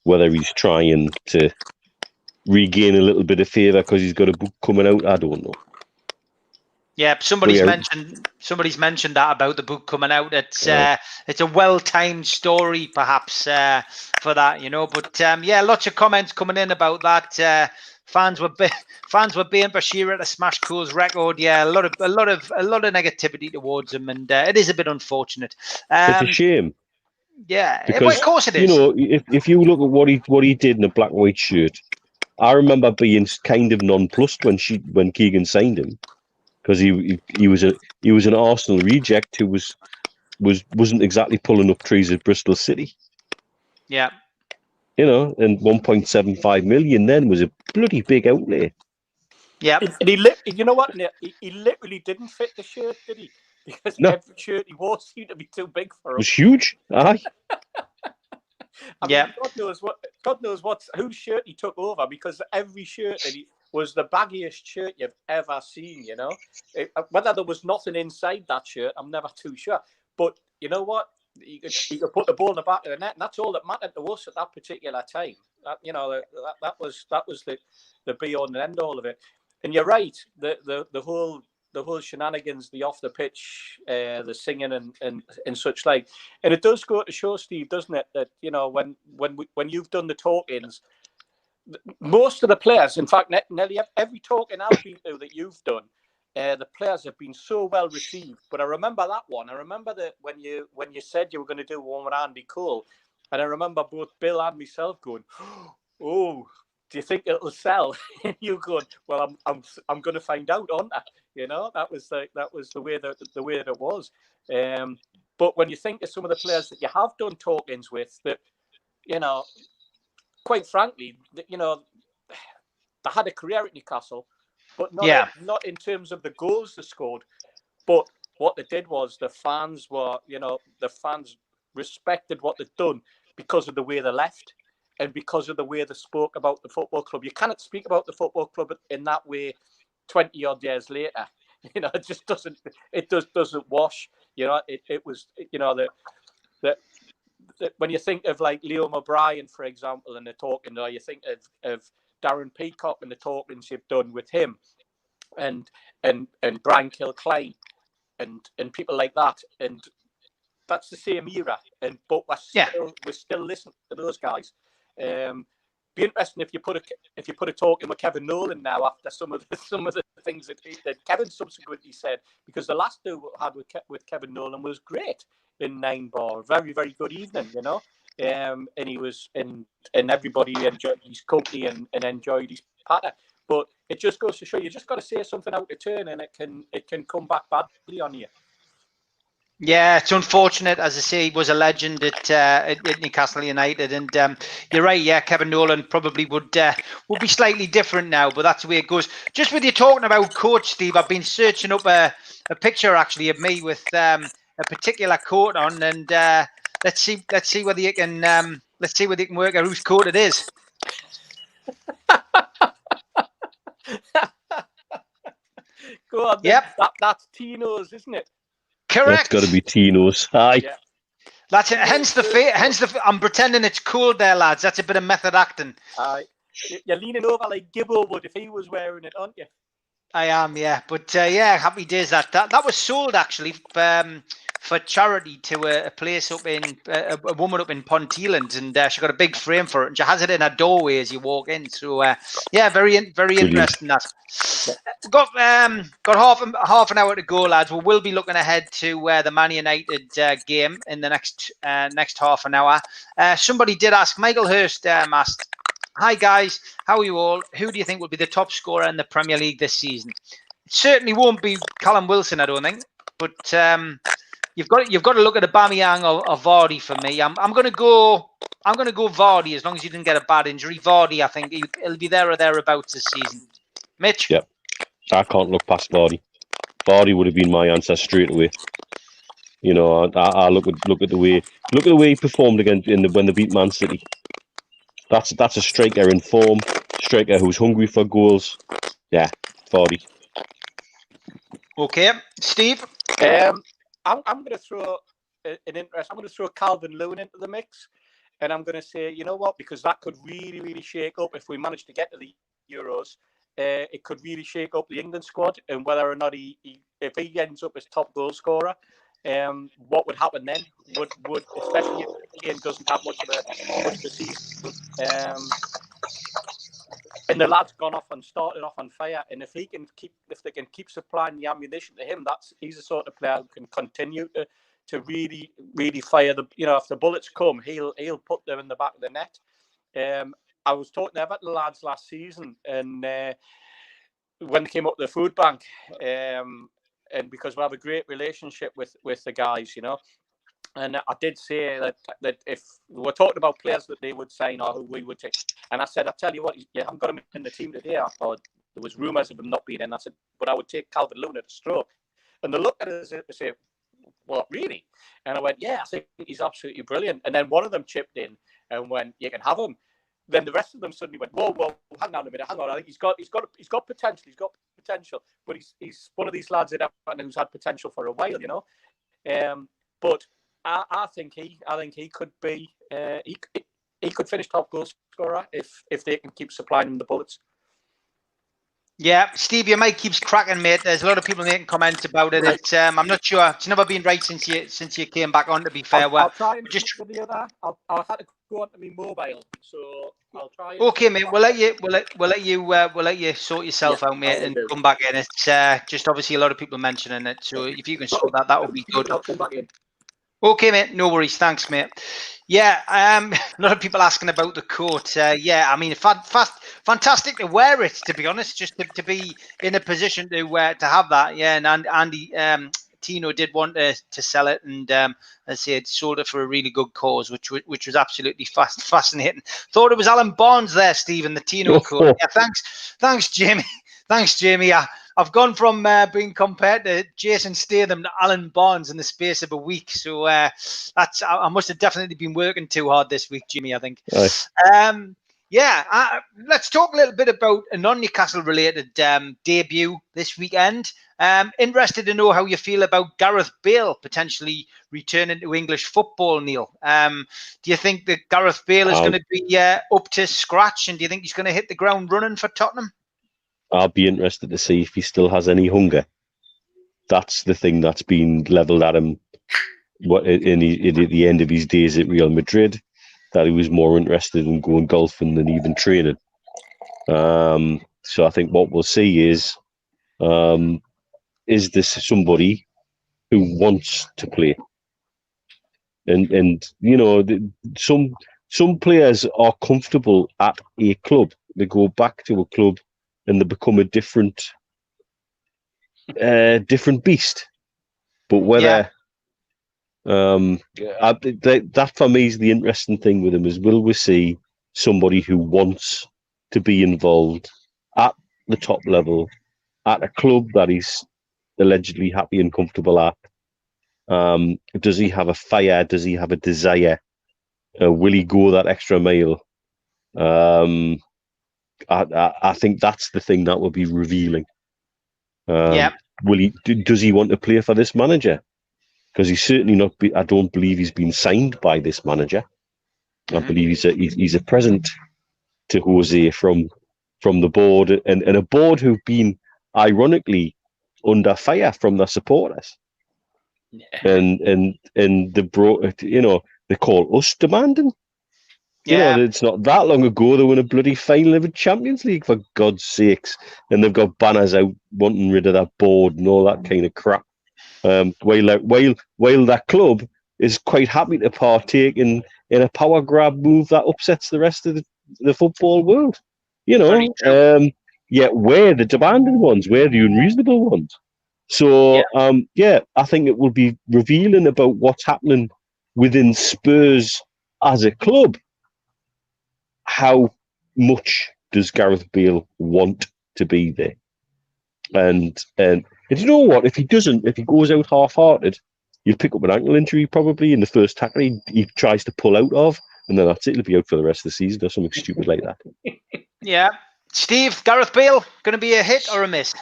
Whether he's trying to regain a little bit of favour because he's got a book coming out, I don't know. Yeah, somebody's mentioned that about the book coming out. It's a well-timed story, perhaps, for that, you know. But lots of comments coming in about that. Fans were being Bashir to smash Cole's record. Yeah, a lot of negativity towards him, and it is a bit unfortunate. It's a shame. Yeah, because, well, of course it is. You know, if you look at what he did in a black and white shirt, I remember being kind of nonplussed when Keegan signed him, because he was an Arsenal reject who wasn't exactly pulling up trees at Bristol City. Yeah. You know, and 1.75 million then was a bloody big outlay. Yeah. And you know what? He literally didn't fit the shirt, did he? Because No. every shirt he wore seemed to be too big for It him. was huge. Aye. I mean, God knows whose shirt he took over, because every shirt that he was the baggiest shirt you've ever seen. You know, whether there was nothing inside that shirt, I'm never too sure. But you know what? He could put the ball in the back of the net, and that's all that mattered to us at that particular time. That was the be all and end all of it. And you're right. The whole shenanigans, the off the pitch, the singing and such like. And it does go to show, Steve, doesn't it, that when you've done the talkings, most of the players, in fact, nearly every talking I've been to that you've done, the players have been so well received. But I remember that one. I remember that when you said you were going to do one with Andy Cole, and I remember both Bill and myself going, "Oh, do you think it'll sell?" And you going, "Well, I'm going to find out, aren't I?" You know, that was the way that it was. But when you think of some of the players that you have done talkings with, that quite frankly, they had a career at Newcastle, but not in terms of the goals they scored. But what they did was the fans respected what they'd done because of the way they left and because of the way they spoke about the football club. You cannot speak about the football club in that way 20 odd years later. It just doesn't wash. It was that when you think of like Liam O'Brien, for example, and the talking, or you think of Darren Peacock and the talkings you've done with him, and Brian Kilcline, and people like that, and that's the same era. But we're still listening to those guys. Be interesting if you put a talk in with Kevin Nolan now after some of the things that Kevin subsequently said, because the last two we had with Kevin Nolan was great in 9 Bar, very very good evening, and he was and everybody enjoyed his company and enjoyed his patter. But it just goes to show you just got to say something out of turn, and it can come back badly on you. Yeah, it's unfortunate. As I say, he was a legend at Newcastle United, and you're right. Yeah, Kevin Nolan probably would be slightly different now, but that's the way it goes. Just with you talking about coach, Steve, I've been searching up a picture actually of me with a particular coat on, and let's see whether you can work out whose coat it is. Go on. Yep, that's Tino's, isn't it? Correct. That's got to be Tino's. Aye. Yeah. That's it. Hence the I'm pretending it's cold there, lads. That's a bit of method acting. You're leaning over like Gibbo would if he was wearing it, aren't you? I am, yeah. But happy days. That was sold actually for charity to a place up in a woman up in Ponteland, and she got a big frame for it, and she has it in her doorway as you walk in. So very interesting. That got half an hour to go, lads. We will be looking ahead to the Man United game in the next half an hour. Somebody did ask, Michael Hurst asked, "Hi guys, how are you all? Who do you think will be the top scorer in the Premier League this season?" It certainly won't be Callum Wilson, I don't think, but you've got to look at Aubameyang or Vardy for me. I'm going to go Vardy as long as he didn't get a bad injury. Vardy, I think he'll be there or thereabouts this season. Mitch? Yep. I can't look past Vardy. Vardy would have been my answer straight away. I look at the way he performed when they beat Man City. That's a striker in form, striker who's hungry for goals. Yeah, Vardy. Okay, Steve. I'm going to throw I'm going to throw Calvin Lewin into the mix, and I'm going to say, you know what, because that could really, really shake up if we manage to get to the Euros. It could really shake up the England squad, and whether or not if he ends up as top goal scorer, what would happen then? Would especially if Kane doesn't have much of a season, and the lad's started off on fire, and if they can keep supplying the ammunition to him, he's the sort of player who can continue to really, really fire if the bullets come, he'll put them in the back of the net. I was talking about the lads last season, and when they came up to the food bank, and because we have a great relationship with the guys, and I did say that if we're talking about players that they would sign or who we would take, and I said, I tell you what, you haven't got him in the team today. I thought there was rumours of him not being in. I said, but I would take Calvert-Lewin at a stroke. And they looked at us and say, what, really? And I went, yeah, I think he's absolutely brilliant. And then one of them chipped in and went, you can have him. Then the rest of them suddenly went, whoa, hang on a minute, hang on. I think he's got potential. He's got potential, but he's one of these lads at Everton who's had potential for a while, But I think he could be he could finish top goal scorer if they can keep supplying him the bullets. Yeah, Steve, your mic keeps cracking, mate. There's a lot of people making comments about it. It's, I'm not sure. It's never been right since you came back on. To be fair, I'll try and just the other. I'll have to go onto my mobile, so I'll try. Okay, mate. We'll let you sort yourself out, mate, and come back in. It's just obviously a lot of people mentioning it. So if you can sort that would be good. I'll come back in. Okay, mate. No worries. Thanks, mate. Yeah, a lot of people asking about the coat. Yeah, I mean, fantastic to wear it, to be honest, just to be in a position to have that. Yeah, and Andy Tino did want to sell it, and as I said, sold it for a really good cause, which was absolutely fascinating. Thought it was Alan Barnes there, Stephen, the Tino coat. Yeah, thanks, Jamie. Thanks, Jamie. I've gone from being compared to Jason Statham to Alan Barnes in the space of a week. So I must have definitely been working too hard this week, Jimmy, I think. Right. Let's talk a little bit about a non-Newcastle related debut this weekend. Interested to know how you feel about Gareth Bale potentially returning to English football, Neil. Do you think that Gareth Bale is going to be up to scratch, and do you think he's going to hit the ground running for Tottenham? I'll be interested to see if he still has any hunger. That's the thing that's been levelled at him at the end of his days at Real Madrid, that he was more interested in going golfing than even training. So I think what we'll see is this somebody who wants to play? And some players are comfortable at a club. They go back to a club and they become a different beast. But whether that for me is the interesting thing with him, is will we see somebody who wants to be involved at the top level at a club that he's allegedly happy and comfortable at? Does he have a fire? Does he have a desire? Will he go that extra mile? I think that's the thing that will be revealing. Does he want to play for this manager? Because he's certainly not. I don't believe he's been signed by this manager. I believe he's a present to Jose from the board, and a board who've been ironically under fire from their supporters. Yeah. And they brought, they call us demanding. It's not that long ago they were in a bloody final of the Champions League, for God's sakes, and they've got banners out wanting rid of that board and all that kind of crap. While that club is quite happy to partake in a power grab move that upsets the rest of the football world. Yet we're the demanding ones, we're the unreasonable ones. So I think it will be revealing about what's happening within Spurs as a club. How much does Gareth Bale want to be there? And you know what? If he goes out half-hearted, you'll pick up an ankle injury probably in the first tackle he tries to pull out of, and then that's it. He'll be out for the rest of the season or something stupid like that. Yeah. Steve, Gareth Bale, going to be a hit or a miss?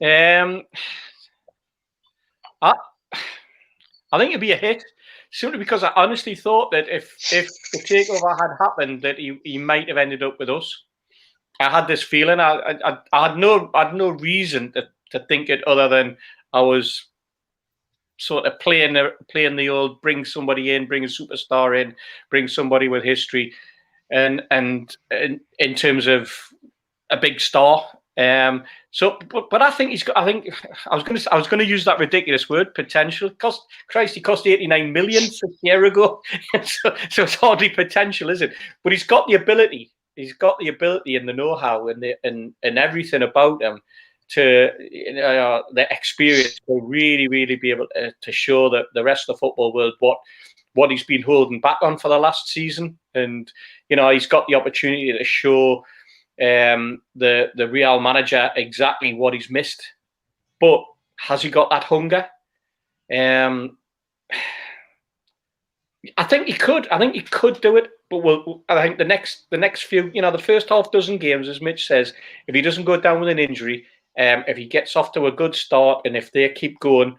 I think it'd be a hit, simply because I honestly thought that if the takeover had happened, that he might have ended up with us. I had this feeling. I had no reason to think it other than I was sort of playing the old bring somebody in, bring a superstar in, bring somebody with history, and in terms of a big star. But I think he's got. I think I was going to use that ridiculous word, potential. He cost 89 million 6 years ago, so it's hardly potential, is it? But he's got the ability. he's got the ability and the know-how and everything about him to the experience to really be able to show the rest of the football world what he's been holding back on for the last season. And he's got the opportunity to show the Real manager exactly what he's missed. But has he got that hunger? I think he could. I think he could do it. But I think the next few, the first half dozen games, as Mitch says, if he doesn't go down with an injury, if he gets off to a good start, and if they keep going,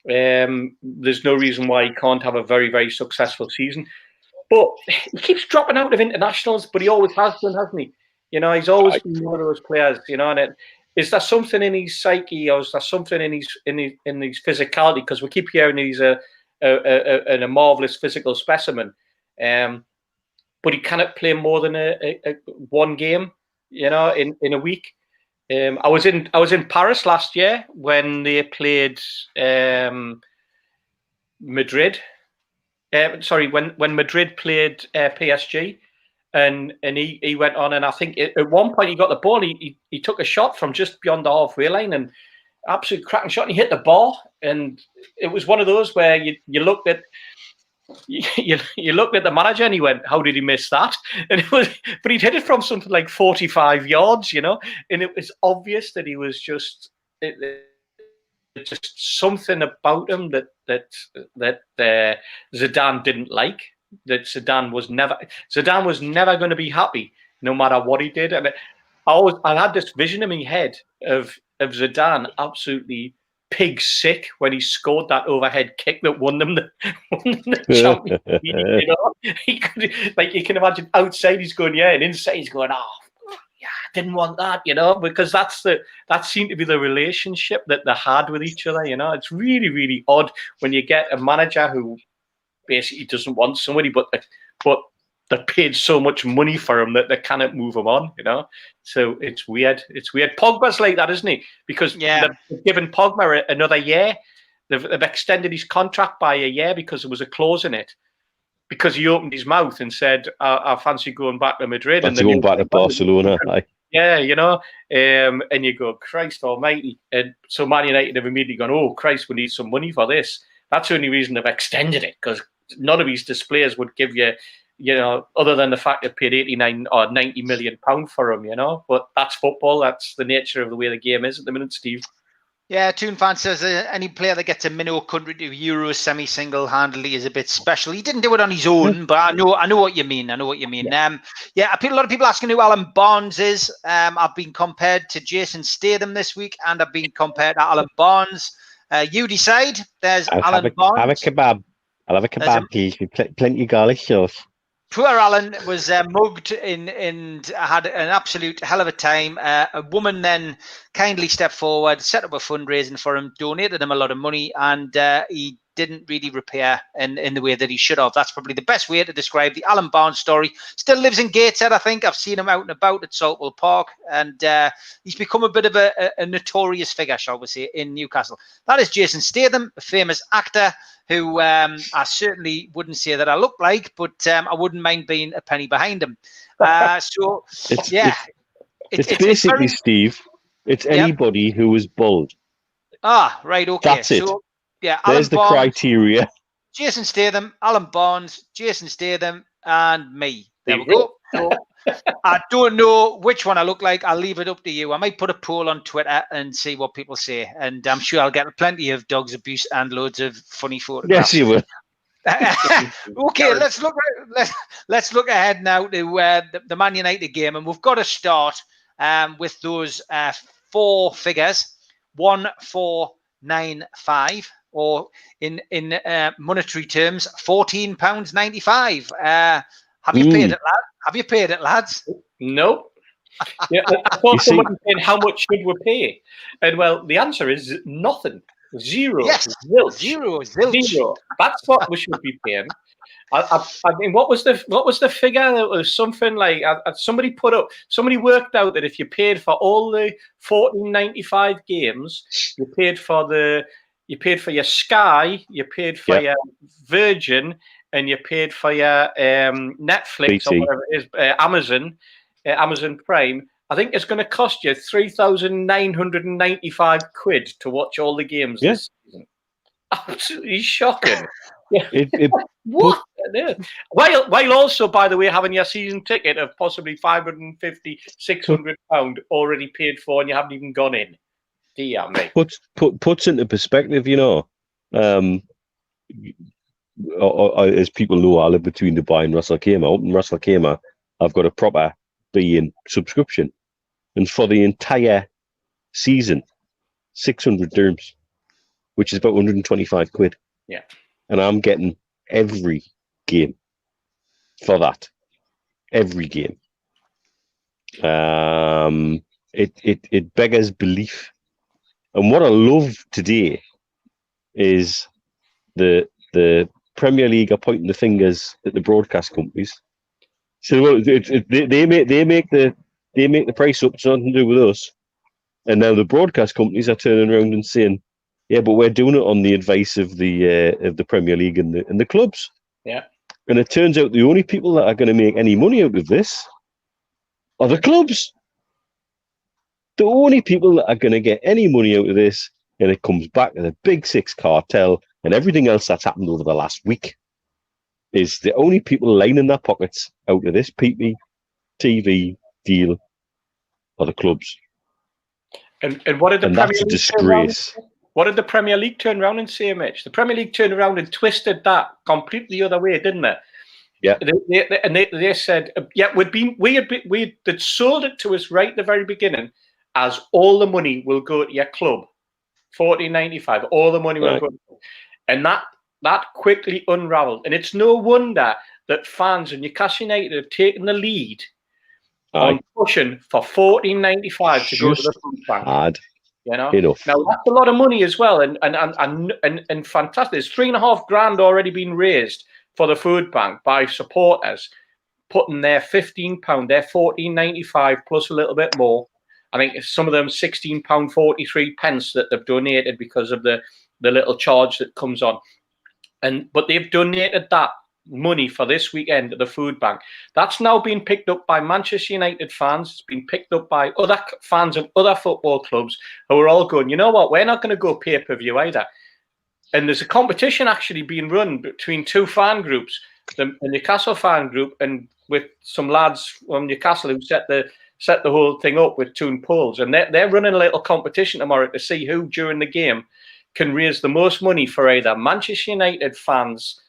there's no reason why he can't have a very, very successful season. But he keeps dropping out of internationals, but he always has done, hasn't he? He's always been one of those players. And is there something in his psyche, or is there something in his physicality? Because we keep hearing he's a marvelous physical specimen, but he cannot play more than one game, in a week. I was in Paris last year when they played Madrid. When Madrid played PSG, and he went on, and I think at one point he got the ball. He took a shot from just beyond the halfway line, and absolute cracking shot, and he hit the bar. And it was one of those where you looked at the manager and he went, "How did he miss that?" And but he'd hit it from something like 45 yards, and it was obvious that he was just something about him that Zidane didn't like. That Zidane was never going to be happy no matter what he did. And I had this vision in my head of Zidane absolutely pig sick when he scored that overhead kick that won them the Champions League. He could, you can imagine, outside he's going yeah, and inside he's going yeah, I didn't want that, because that seemed to be the relationship that they had with each other. It's really, really odd when you get a manager who basically doesn't want somebody, but they paid so much money for him that they cannot move him on, So it's weird. Pogba's like that, isn't he? Because they've given Pogba another year. They've extended his contract by a year because there was a clause in it. Because he opened his mouth and said, I fancy going back to Madrid. And then going back to Barcelona. Yeah, and you go, Christ almighty. And so Man United have immediately gone, oh, Christ, we need some money for this. That's the only reason they've extended it, because none of these displays would give you, other than the fact they paid 89 or 90 million pound for him, But that's football. That's the nature of the way the game is at the minute, Steve. Yeah, Toon Fan says any player that gets a minnow country to Euro semi-single-handedly is a bit special. He didn't do it on his own, but I know what you mean. Yeah. A lot of people asking who Alan Barnes is. I've been compared to Jason Statham this week, and I've been compared to Alan Barnes. You decide. There's Alan Barnes. Have a kebab. I'll have a kebab, please, with plenty of garlic sauce. Poor Alan was mugged and had an absolute hell of a time. A woman then kindly stepped forward, set up a fundraising for him, donated him a lot of money, and he didn't really repair in the way that he should have. That's probably the best way to describe the Alan Barnes story. Still lives in Gateshead, I think. I've seen him out and about at Saltwell Park, and he's become a bit of a notorious figure, shall we say, in Newcastle. That is Jason Statham, a famous actor who I certainly wouldn't say that I look like, but I wouldn't mind being a penny behind him. It's basically, very... Steve, it's anybody who is bald. Ah, right, okay. That's it. Yeah, there's the criteria. Jason Statham, Alan Barnes, Jason Statham, and me. There we go. So, I don't know which one I look like. I'll leave it up to you. I might put a poll on Twitter and see what people say, and I'm sure I'll get plenty of dogs abuse and loads of funny photographs. Yes, you will. Okay, let's look ahead now to the Man United game, and we've got to start with those four figures: 1495. Or in monetary terms, £14.95. Have you paid it, lad? Have you paid it, lads? No. Yeah, I thought someone was saying, how much should we pay? And well, the answer is nothing. Zero. Yes. Zilch. Zilch. Zero. That's what we should be paying. I mean, what was the figure? It was something like somebody worked out that if you paid for all the 14.95 games, you paid for your Sky, you paid for your Virgin, and you paid for your Netflix or whatever it is, Amazon. Amazon Prime, I think it's going to cost you £3,995 to watch all the games this season. Absolutely shocking. Yeah. What? While also, by the way, having your season ticket of possibly £550, £600 already paid for, and you haven't even gone in. Dear me. Puts into perspective, as people know, I live between Dubai and Ras Al Khaimah. Up in Ras Al Khaimah, I've got a proper beIN subscription, and for the entire season, 600 dirhams, which is about £125. Yeah, and I'm getting every game for that. Every game. It beggars belief. And what I love today is the Premier League are pointing the fingers at the broadcast companies. So well, they make the price up. It's nothing to do with us. And now the broadcast companies are turning around and saying, "Yeah, but we're doing it on the advice of the Premier League and the clubs." Yeah. And it turns out the only people that are going to make any money out of this are the clubs. The only people that are going to get any money out of this, and it comes back to the Big Six cartel and everything else that's happened over the last week, is the only people lining their pockets out of this PPTV deal are the clubs. And what did the and Premier that's a League disgrace. What did the Premier League turn around and say, Mitch? The Premier League turned around and twisted that completely the other way, didn't they? Yeah. They said, yeah, they'd sold it to us right at the very beginning as all the money will go to your club, $14.95. All the money will go. And that quickly unravelled. And it's no wonder that fans of Newcastle United have taken the lead on pushing for $14.95 to go to the food bank. Enough. Now that's a lot of money as well, and fantastic. There's $3,500 already been raised for the food bank by supporters, putting their £15, their $14.95 plus a little bit more. I think some of them £16.43 that they've donated because of the little charge that comes on, but they've donated that money for this weekend to the food bank. That's now been picked up by Manchester United fans. It's been picked up by other fans of other football clubs who are all going, you know what, we're not going to go pay-per-view either. And there's a competition actually being run between two fan groups, the Newcastle fan group and with some lads from Newcastle who set the whole thing up with two polls. And they're running a little competition tomorrow to see who during the game can raise the most money for either Manchester United fans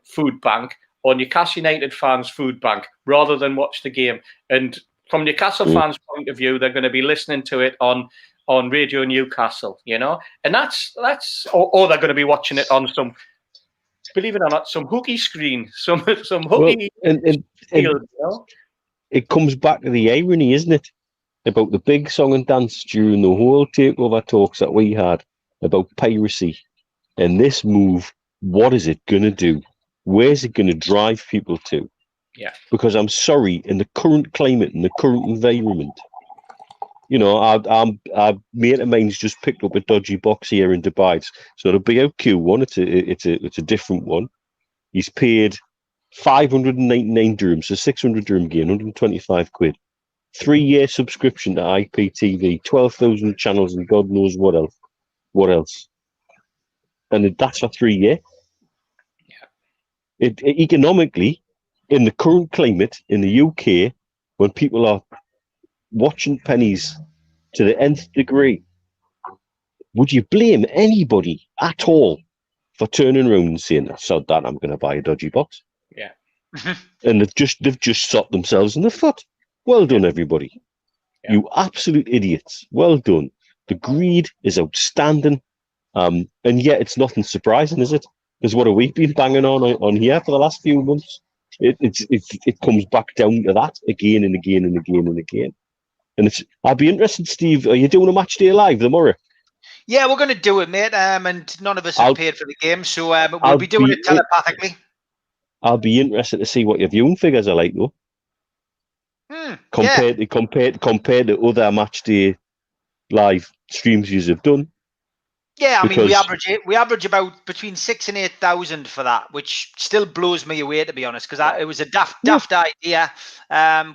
food bank or Newcastle United fans food bank rather than watch the game. And from Newcastle fans' point of view, they're going to be listening to it on Radio Newcastle, and that's or they're going to be watching it on some, believe it or not, some hooky screen, some hooky. Well, it comes back to the irony, isn't it, about the big song and dance during the whole takeover talks that we had about piracy and this move. What is it going to do? Where's it going to drive people to? Yeah. Because I'm sorry, in the current climate, in the current environment, our mate of mine's just picked up a dodgy box here in Dubai. It's not a BOQ one. It's a different one. He's paid 599 dirhams, so 600 dirham gain, £125. 3-year subscription to IPTV, 12,000 channels, and God knows what else. What else? And that's for 3 years. Yeah. Economically, in the current climate in the UK, when people are watching pennies to the nth degree, would you blame anybody at all for turning around and saying, "So that I'm going to buy a dodgy box"? Yeah. And they've just shot themselves in the foot. Well done, everybody. Yeah. You absolute idiots. Well done. The greed is outstanding. And yet it's nothing surprising, is it? Because what have we been banging on here for the last few months? It comes back down to that again and again and again and again. And I'd be interested, Steve, are you doing a match day live tomorrow? Yeah, we're going to do it, mate. And none of us have paid for the game, so we'll be doing it telepathically. I'll be interested to see what your viewing figures are like, though. Compared to other match day live streams you have done. Yeah, I mean, Because we average about between 6,000 and 8,000 for that, which still blows me away, to be honest, because it was a daft idea.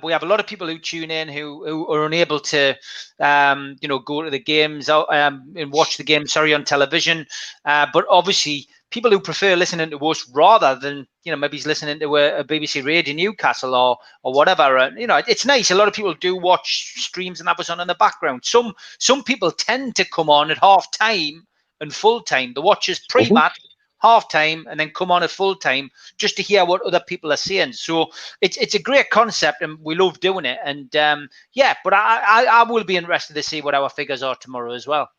We have a lot of people who tune in who are unable to, go to the games and watch the game, on television. But obviously, people who prefer listening to us rather than, maybe he's listening to a BBC Radio Newcastle or whatever. It's nice. A lot of people do watch streams and have us on in the background. Some people tend to come on at half time and full time. The watchers pre-match, half time, and then come on at full time just to hear what other people are saying. So it's a great concept, and we love doing it. And but I will be interested to see what our figures are tomorrow as well.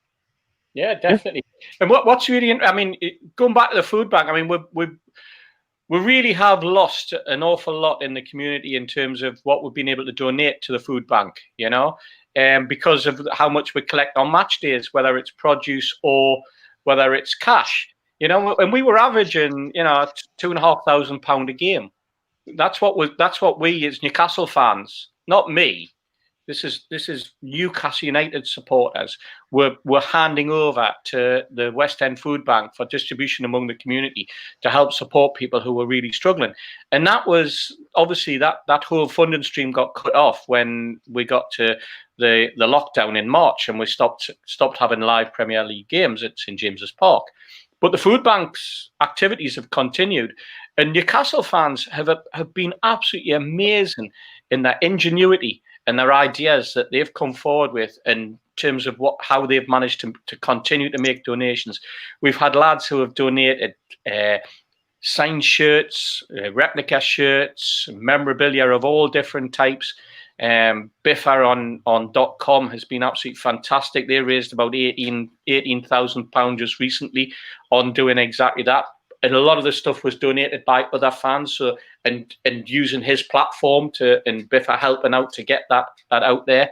Yeah, definitely. And what's really, I mean, going back to the food bank, I mean, we really have lost an awful lot in the community in terms of what we've been able to donate to the food bank, because of how much we collect on match days, whether it's produce or whether it's cash, and we were averaging, £2,500 a game. That's what we as Newcastle fans, not me. This is Newcastle United supporters. We're handing over to the West End Food Bank for distribution among the community to help support people who were really struggling. And that was obviously that whole funding stream got cut off when we got to the lockdown in March, and we stopped having live Premier League games at St James's Park. But the food bank's activities have continued, and Newcastle fans have been absolutely amazing in their ingenuity and their ideas that they've come forward with in terms of how they've managed to continue to make donations. We've had lads who have donated signed shirts, replica shirts, memorabilia of all different types. Biffa on .com has been absolutely fantastic. They raised about £18,000 just recently on doing exactly that. And a lot of the stuff was donated by other fans, so and using his platform and Biffa helping out to get that out there.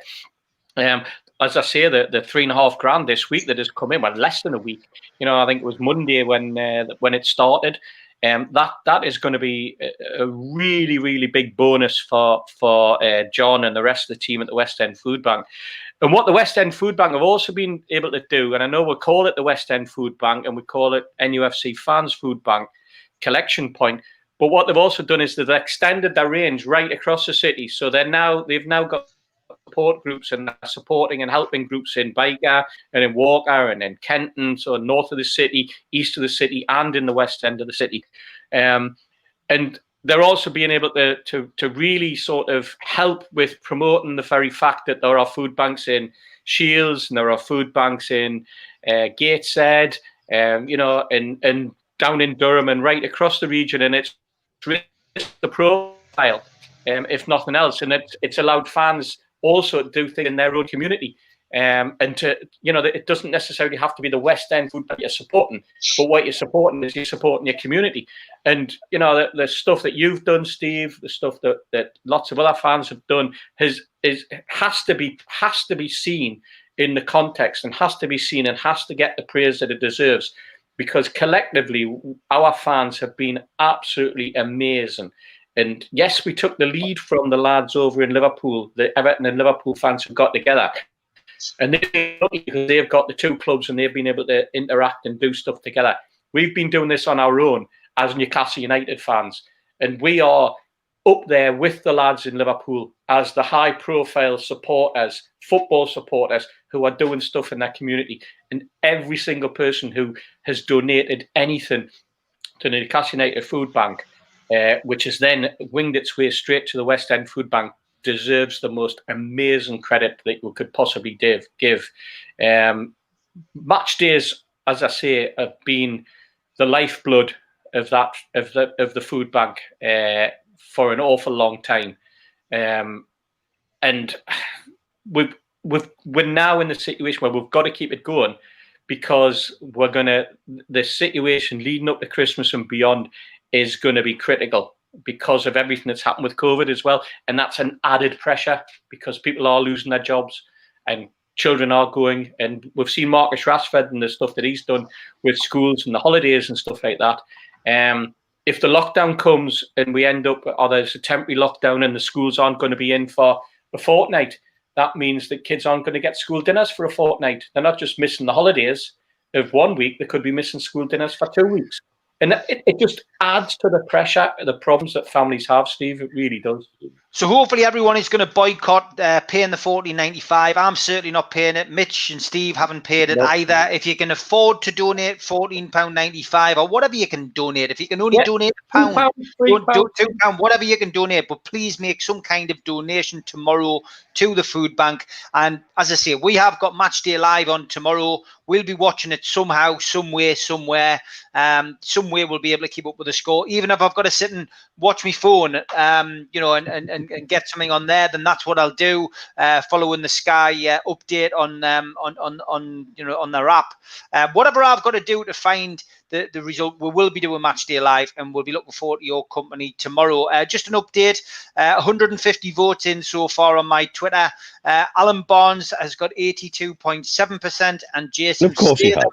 As I say, the $3,500 this week that has come in, well, less than a week. I think it was Monday when it started. That is going to be a really, really big bonus for John and the rest of the team at the West End Food Bank. And what the West End Food Bank have also been able to do, and I know we call it the West End Food Bank and we call it NUFC Fans Food Bank Collection Point, but what they've also done is they've extended their range right across the city. So they've now got support groups, and they're supporting and helping groups in Byker and in Walker and in Kenton, so north of the city, east of the city, and in the west end of the city. And they're also being able to really sort of help with promoting the very fact that there are food banks in Shields and there are food banks in Gateshead, and down in Durham and right across the region. And it's raised the profile, if nothing else, and it's allowed fans also to do things in their own community. And to, it doesn't necessarily have to be the West End food that you're supporting, but what you're supporting is you're supporting your community. And the stuff that you've done, Steve, the stuff that lots of other fans have done has to be seen in the context, and has to be seen and has to get the praise that it deserves, because collectively our fans have been absolutely amazing. And yes, we took the lead from the lads over in Liverpool. The Everton and Liverpool fans have got together. And they've got the two clubs and they've been able to interact and do stuff together. We've been doing this on our own as Newcastle United fans. And we are up there with the lads in Liverpool as the high-profile supporters, football supporters, who are doing stuff in their community. And every single person who has donated anything to the Newcastle United Food Bank, which has then winged its way straight to the West End Food Bank, deserves the most amazing credit that you could possibly give. Match days, as I say, have been the lifeblood of the food bank for an awful long time, and we're now in the situation where we've got to keep it going, because the situation leading up to Christmas and beyond is going to be critical, because of everything that's happened with COVID as well. And that's an added pressure, because people are losing their jobs and children are going. And we've seen Marcus Rashford and the stuff that he's done with schools and the holidays and stuff like that. If the lockdown comes and we end up, or there's a temporary lockdown and the schools aren't going to be in for a fortnight, that means that kids aren't going to get school dinners for a fortnight. They're not just missing the holidays, of 1 week, they could be missing school dinners for 2 weeks. And it just adds to the pressure, the problems that families have, Steve. It really does. So hopefully everyone is going to boycott paying the $14.95. I'm certainly not paying it. Mitch and Steve haven't paid it either. If you can afford to donate £14.95 or whatever you can donate, if you can only donate £1, £2, whatever you can donate, but please make some kind of donation tomorrow to the food bank. And as I say, we have got Match Day Live on tomorrow. We'll be watching it somehow, some way, somewhere. Some way we'll be able to keep up with the score. Even if I've got to sit and watch my phone, and get something on there, then that's what I'll do. Following the Sky update on their app. Whatever I've got to do to find the result, we will be doing Match Day Live, and we'll be looking forward to your company tomorrow. Just an update: 150 votes in so far on my Twitter. Alan Barnes has got 82.7%, and Jason Statham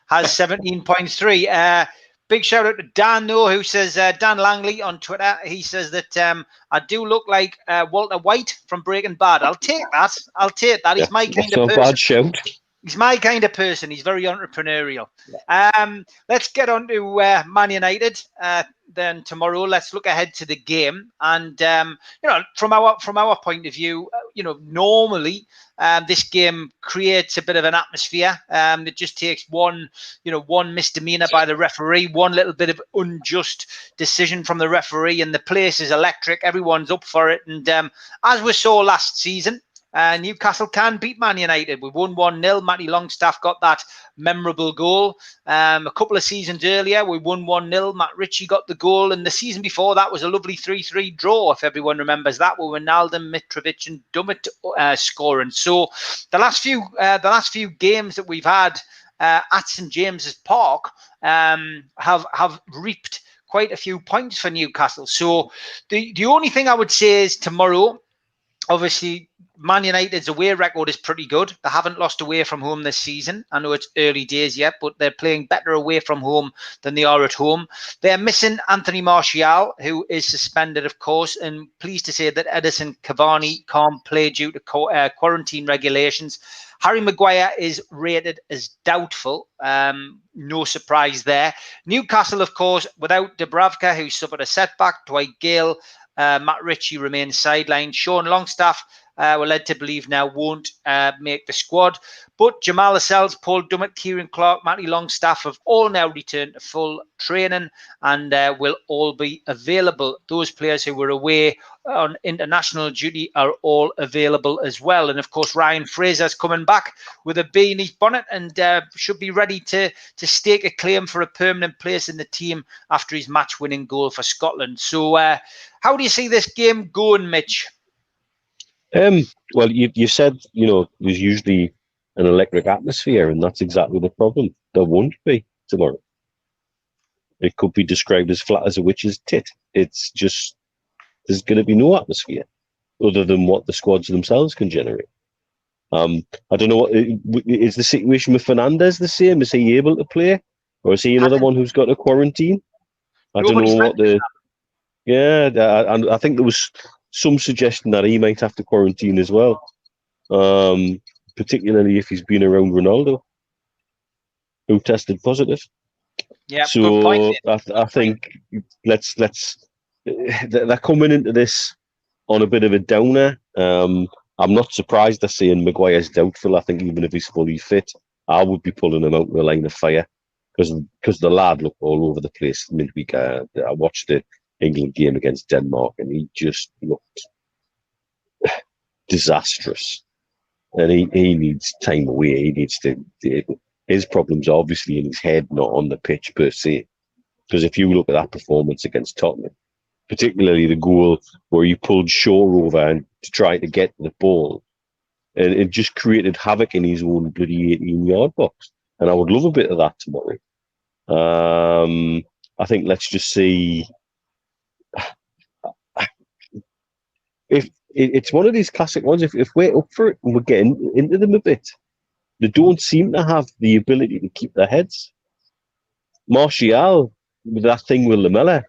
has 17.3%. Big shout out to Dan, though, who says, Dan Langley on Twitter, he says that I do look like Walter White from Breaking Bad. I'll take that. He's my kind of person. Bad shout. He's my kind of person. He's very entrepreneurial. Let's get on to Man United. Then tomorrow, let's look ahead to the game. And from our point of view, normally this game creates a bit of an atmosphere. It just takes one misdemeanor by the referee, one little bit of unjust decision from the referee, and the place is electric. Everyone's up for it. And as we saw last season, Newcastle can beat Man United. We won 1-0. Matty Longstaff got that memorable goal. A couple of seasons earlier, we won 1-0. Matt Ritchie got the goal. And the season before that was a lovely 3-3 draw, if everyone remembers that, with Wijnaldum, Mitrovic and Dummett scoring. So the last few games that we've had at St James's Park have reaped quite a few points for Newcastle. So the only thing I would say is tomorrow, obviously, Man United's away record is pretty good. They haven't lost away from home this season. I know it's early days yet, but they're playing better away from home than they are at home. They're missing Anthony Martial, who is suspended, of course, and pleased to say that Edison Cavani can't play due to quarantine regulations. Harry Maguire is rated as doubtful. No surprise there. Newcastle, of course, without Dubravka, who suffered a setback. Dwight Gale, Matt Ritchie remains sidelined. Sean Longstaff, we're led to believe now, won't make the squad. But Jamal Lascelles, Paul Dummett, Kieran Clark, Matty Longstaff have all now returned to full training and will all be available. Those players who were away on international duty are all available as well. And of course, Ryan Fraser's coming back with a bee in his bonnet and should be ready to stake a claim for a permanent place in the team after his match-winning goal for Scotland. So how do you see this game going, Mitch? Well, you said, there's usually an electric atmosphere, and that's exactly the problem. There won't be tomorrow. It could be described as flat as a witch's tit. It's just, there's going to be no atmosphere other than what the squads themselves can generate. I don't know, is the situation with Fernandes the same? Is he able to play? Or is he another one who's got a quarantine? I don't know what the... Yeah, I think there was some suggestion that he might have to quarantine as well, particularly if he's been around Ronaldo, who tested positive. Yeah, so good point. I think they're coming into this on a bit of a downer. I'm not surprised they're saying Maguire's doubtful. I think even if he's fully fit, I would be pulling him out of the line of fire because the lad looked all over the place midweek. I watched the England game against Denmark, and he just looked disastrous. And he needs time away. He needs to. His problem's obviously in his head, not on the pitch per se. Because if you look at that performance against Tottenham, particularly the goal where he pulled Shaw over and to try to get the ball, and it just created havoc in his own bloody 18-yard box. And I would love a bit of that tomorrow. I think let's just see. If it's one of these classic ones, if we're up for it and we're getting into them a bit, they don't seem to have the ability to keep their heads. Martial, with that thing with Lamela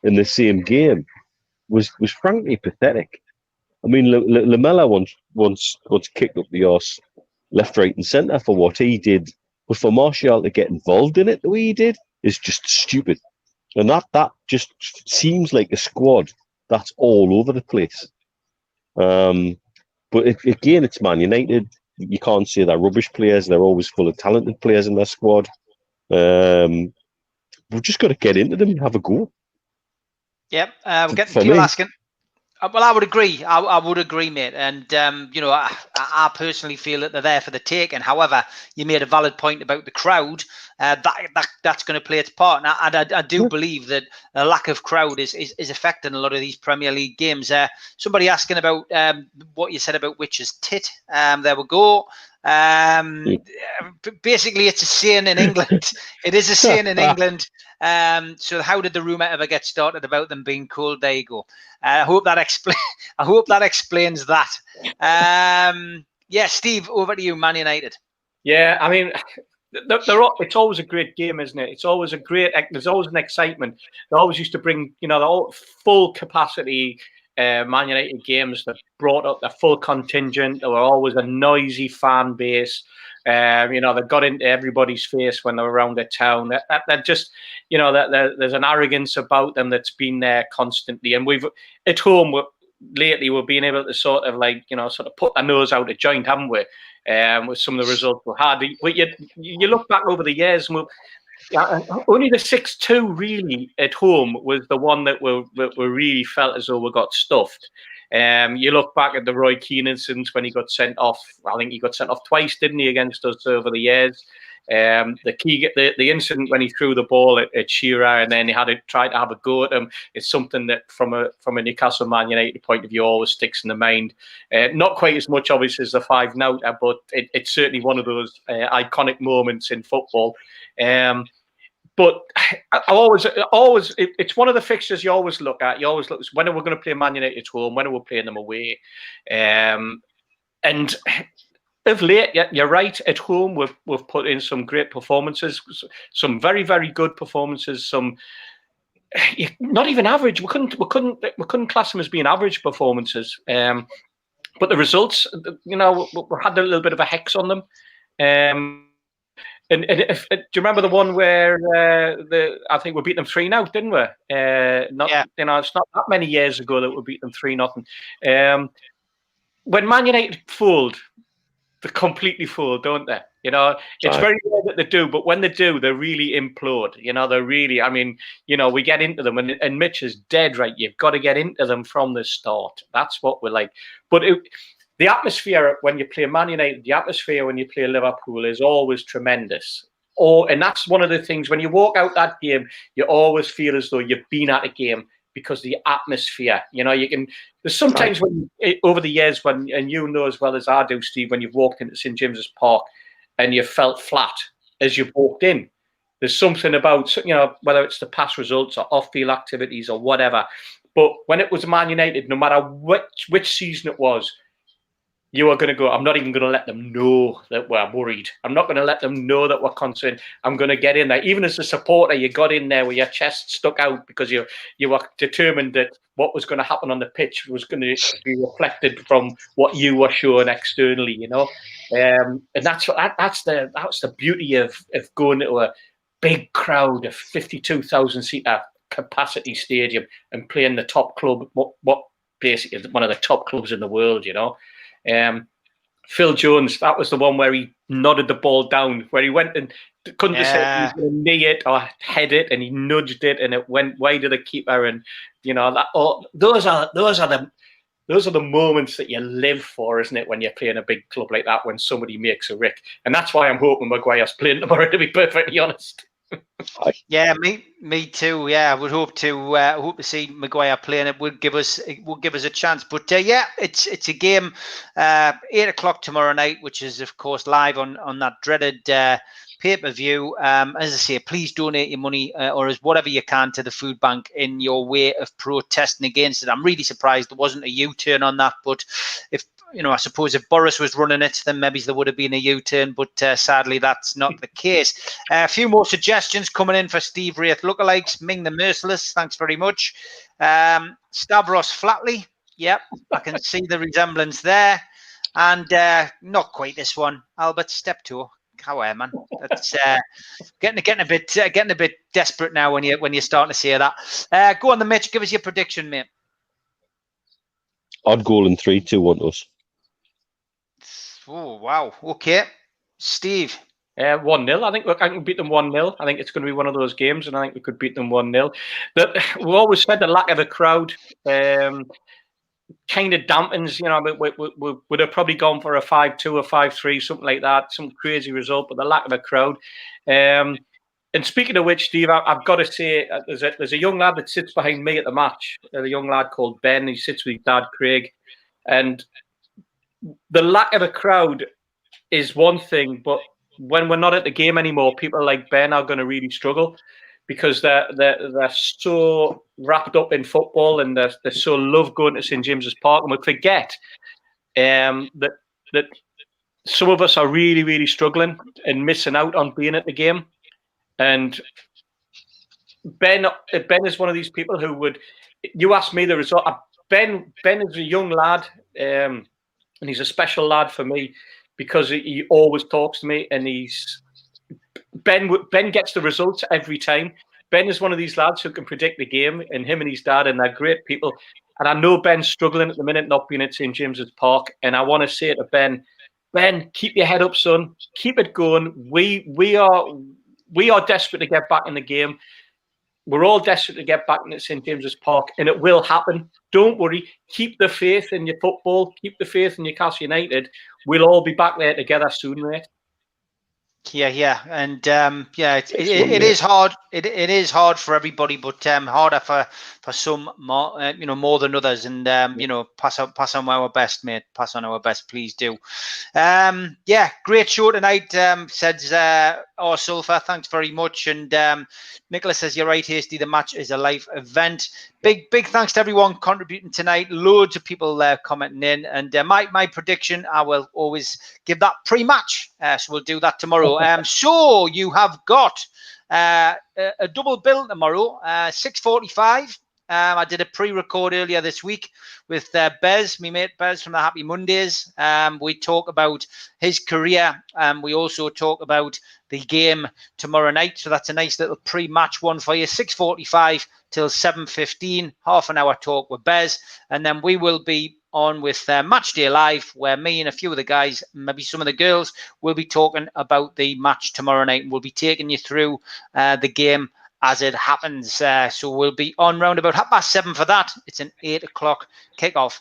in the same game, was frankly pathetic. I mean, Lamela once kicked up the arse left, right, and centre for what he did. But for Martial to get involved in it the way he did is just stupid. And that just seems like a squad that's all over the place. But again, it's Man United. You can't say they're rubbish players. They're always full of talented players in their squad. We've just got to get into them and have a go. Yep, we're getting people asking. Well, I would agree. I would agree, mate. And, I personally feel that they're there for the taking. However, you made a valid point about the crowd. That's going to play its part. And I do believe that a lack of crowd is affecting a lot of these Premier League games. Somebody asking about what you said about Witch's tit. There we go. Basically, it's a saying in England. It is a saying in England. So how did the rumor ever get started about them being cold? There you go. I hope that explains that. Yeah, Steve, over to you, Man United. Yeah, I mean, it's always a great game, isn't it? It's always there's always an excitement. They always used to bring, the full capacity Man United games that brought up the full contingent. There were always a noisy fan base. They got into everybody's face when they were around the town. That just, there's an arrogance about them that's been there constantly. And we've at home lately we've been able to sort of put our nose out of joint, haven't we? With some of the results we had. You look back over the years, and only the 6-2 really at home was the one that we really felt as though we got stuffed. You look back at the Roy Keane incident when he got sent off. I think he got sent off twice, didn't he, against us over the years? The incident when he threw the ball at Shearer and then he had to try to have a go at him. It's something that from a Newcastle Man United point of view always sticks in the mind. Not quite as much obviously as the 5-0, but it's certainly one of those iconic moments in football. But it's one of the fixtures you always look at. You always look, when are we going to play Man United at home? When are we playing them away? And of late, you're right. At home, we've put in some great performances, some very, very good performances. Some not even average. We couldn't class them as being average performances. But the results, we had a little bit of a hex on them. And do you remember the one where I think we beat them 3-0, didn't we? It's not that many years ago that we beat them 3-0. When Man United fold, they completely fold, don't they? It's very rare that they do, but when they do, they really implode. They're really. I mean, we get into them, and Mitch is dead right. You've got to get into them from the start. That's what we're like. But the atmosphere when you play Man United, the atmosphere when you play Liverpool is always tremendous. And that's one of the things, when you walk out that game, you always feel as though you've been at a game because the atmosphere, there's sometimes when over the years and as well as I do, Steve, when you've walked into St. James's Park and you felt flat as you walked in. There's something about, whether it's the past results or off-field activities or whatever. But when it was Man United, no matter which season it was, you are going to go, I'm not even going to let them know that we're worried. I'm not going to let them know that we're concerned. I'm going to get in there. Even as a supporter, you got in there with your chest stuck out because you were determined that what was going to happen on the pitch was going to be reflected from what you were showing externally, And that's the beauty of going to a big crowd, a 52,000-seater capacity stadium and playing the top club, what basically is one of the top clubs in the world, Phil Jones, that was the one where he nodded the ball down, where he went and couldn't decide he was going to knee it or head it, and he nudged it, and it went wide of the keeper. And those are the moments that you live for, isn't it? When you're playing a big club like that, when somebody makes a rick, and that's why I'm hoping Maguire's playing tomorrow. To be perfectly honest. Yeah, me too. Yeah, I would hope to see Maguire playing. It would give us a chance. But it's a game 8:00 tomorrow night, which is of course live on that dreaded pay-per-view. As I say, please donate your money or as whatever you can to the food bank in your way of protesting against it. I'm really surprised there wasn't a U-turn on that, but if I suppose if Boris was running it, then maybe there would have been a U-turn, but sadly that's not the case. A few more suggestions coming in for Steve Wraith lookalikes. Ming the Merciless, thanks very much. Stavros Flatley, yep, I can see the resemblance there. And not quite this one, Albert Steptoe. How are man? That's getting a bit desperate now when you're starting to say that. Go on, the Mitch. Give us your prediction, mate. Odd goal in 3, 2-1 us. Oh wow. Okay, Steve. 1-0. I think I can beat them 1-0. I think it's going to be one of those games, and I think we could beat them 1-0. We always said the lack of a crowd kind of dampens. You know, we would have probably gone for a 5-2 or 5-3, something like that, some crazy result. But the lack of a crowd. And speaking of which, Steve, I've got to say, there's a young lad that sits behind me at the match. A young lad called Ben. He sits with his dad, Craig, and the lack of a crowd is one thing, but when we're not at the game anymore, people like Ben are going to really struggle because they're so wrapped up in football and they so love going to St James's Park, and we forget that some of us are really, really struggling and missing out on being at the game. And Ben is one of these people who would. You asked me the result. Ben is a young lad, and he's a special lad for me because he always talks to me, and Ben gets the results every time. Ben is one of these lads who can predict the game, and him and his dad, and they're great people. And I know Ben's struggling at the minute, not being at St James's Park. And I want to say to Ben, keep your head up, son. Keep it going. We are desperate to get back in the game. We're all desperate to get back into St James's Park, and it will happen. Don't worry. Keep the faith in your football. Keep the faith in Newcastle United. We'll all be back there together soon, mate. Yeah, and it is hard. It is hard for everybody, but harder for some more, more than others. And pass on our best, mate. Pass on our best, please do. Great show tonight. Says Sulphur, thanks very much. And Nicholas says you're right, Hasty. The match is a live event. Big thanks to everyone contributing tonight. Loads of people commenting in. And my prediction, I will always give that pre-match. So we'll do that tomorrow. So you have got a double bill tomorrow, 6:45. I did a pre-record earlier this week with Bez, my mate Bez from the Happy Mondays. We talk about his career. We also talk about the game tomorrow night. So that's a nice little pre-match one for you. 6:45 till 7:15, half an hour talk with Bez. And then we will be on with Match Day Live, where me and a few of the guys, maybe some of the girls, will be talking about the match tomorrow night. We'll be taking you through the game as it happens. So we'll be on round about 7:30 for that. It's an 8 o'clock kickoff.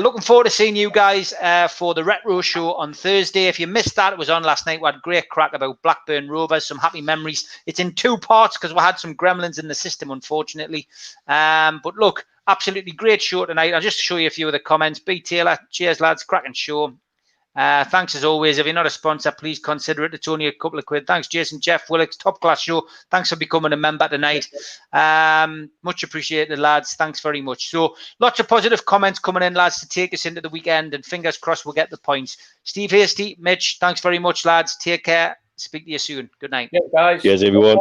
Looking forward to seeing you guys for the Retro Show on Thursday. If you missed that, it was on last night. We had a great crack about Blackburn Rovers, some happy memories. It's in 2 parts because we had some gremlins in the system, unfortunately. But look, absolutely great show tonight. I'll just show you a few of the comments. B. Taylor, cheers, lads. Cracking show. Thanks as always. If you're not a sponsor, please consider it. It's only a couple of quid. Thanks, Jason, Jeff, Willicks. Top class show. Thanks for becoming a member tonight. Much appreciated, lads. Thanks very much. So lots of positive comments coming in, lads, to take us into the weekend, and fingers crossed we'll get the points. Steve Hasty, Mitch, thanks very much, lads. Take care. Speak to you soon. Good night. Yeah, guys. Cheers, everyone.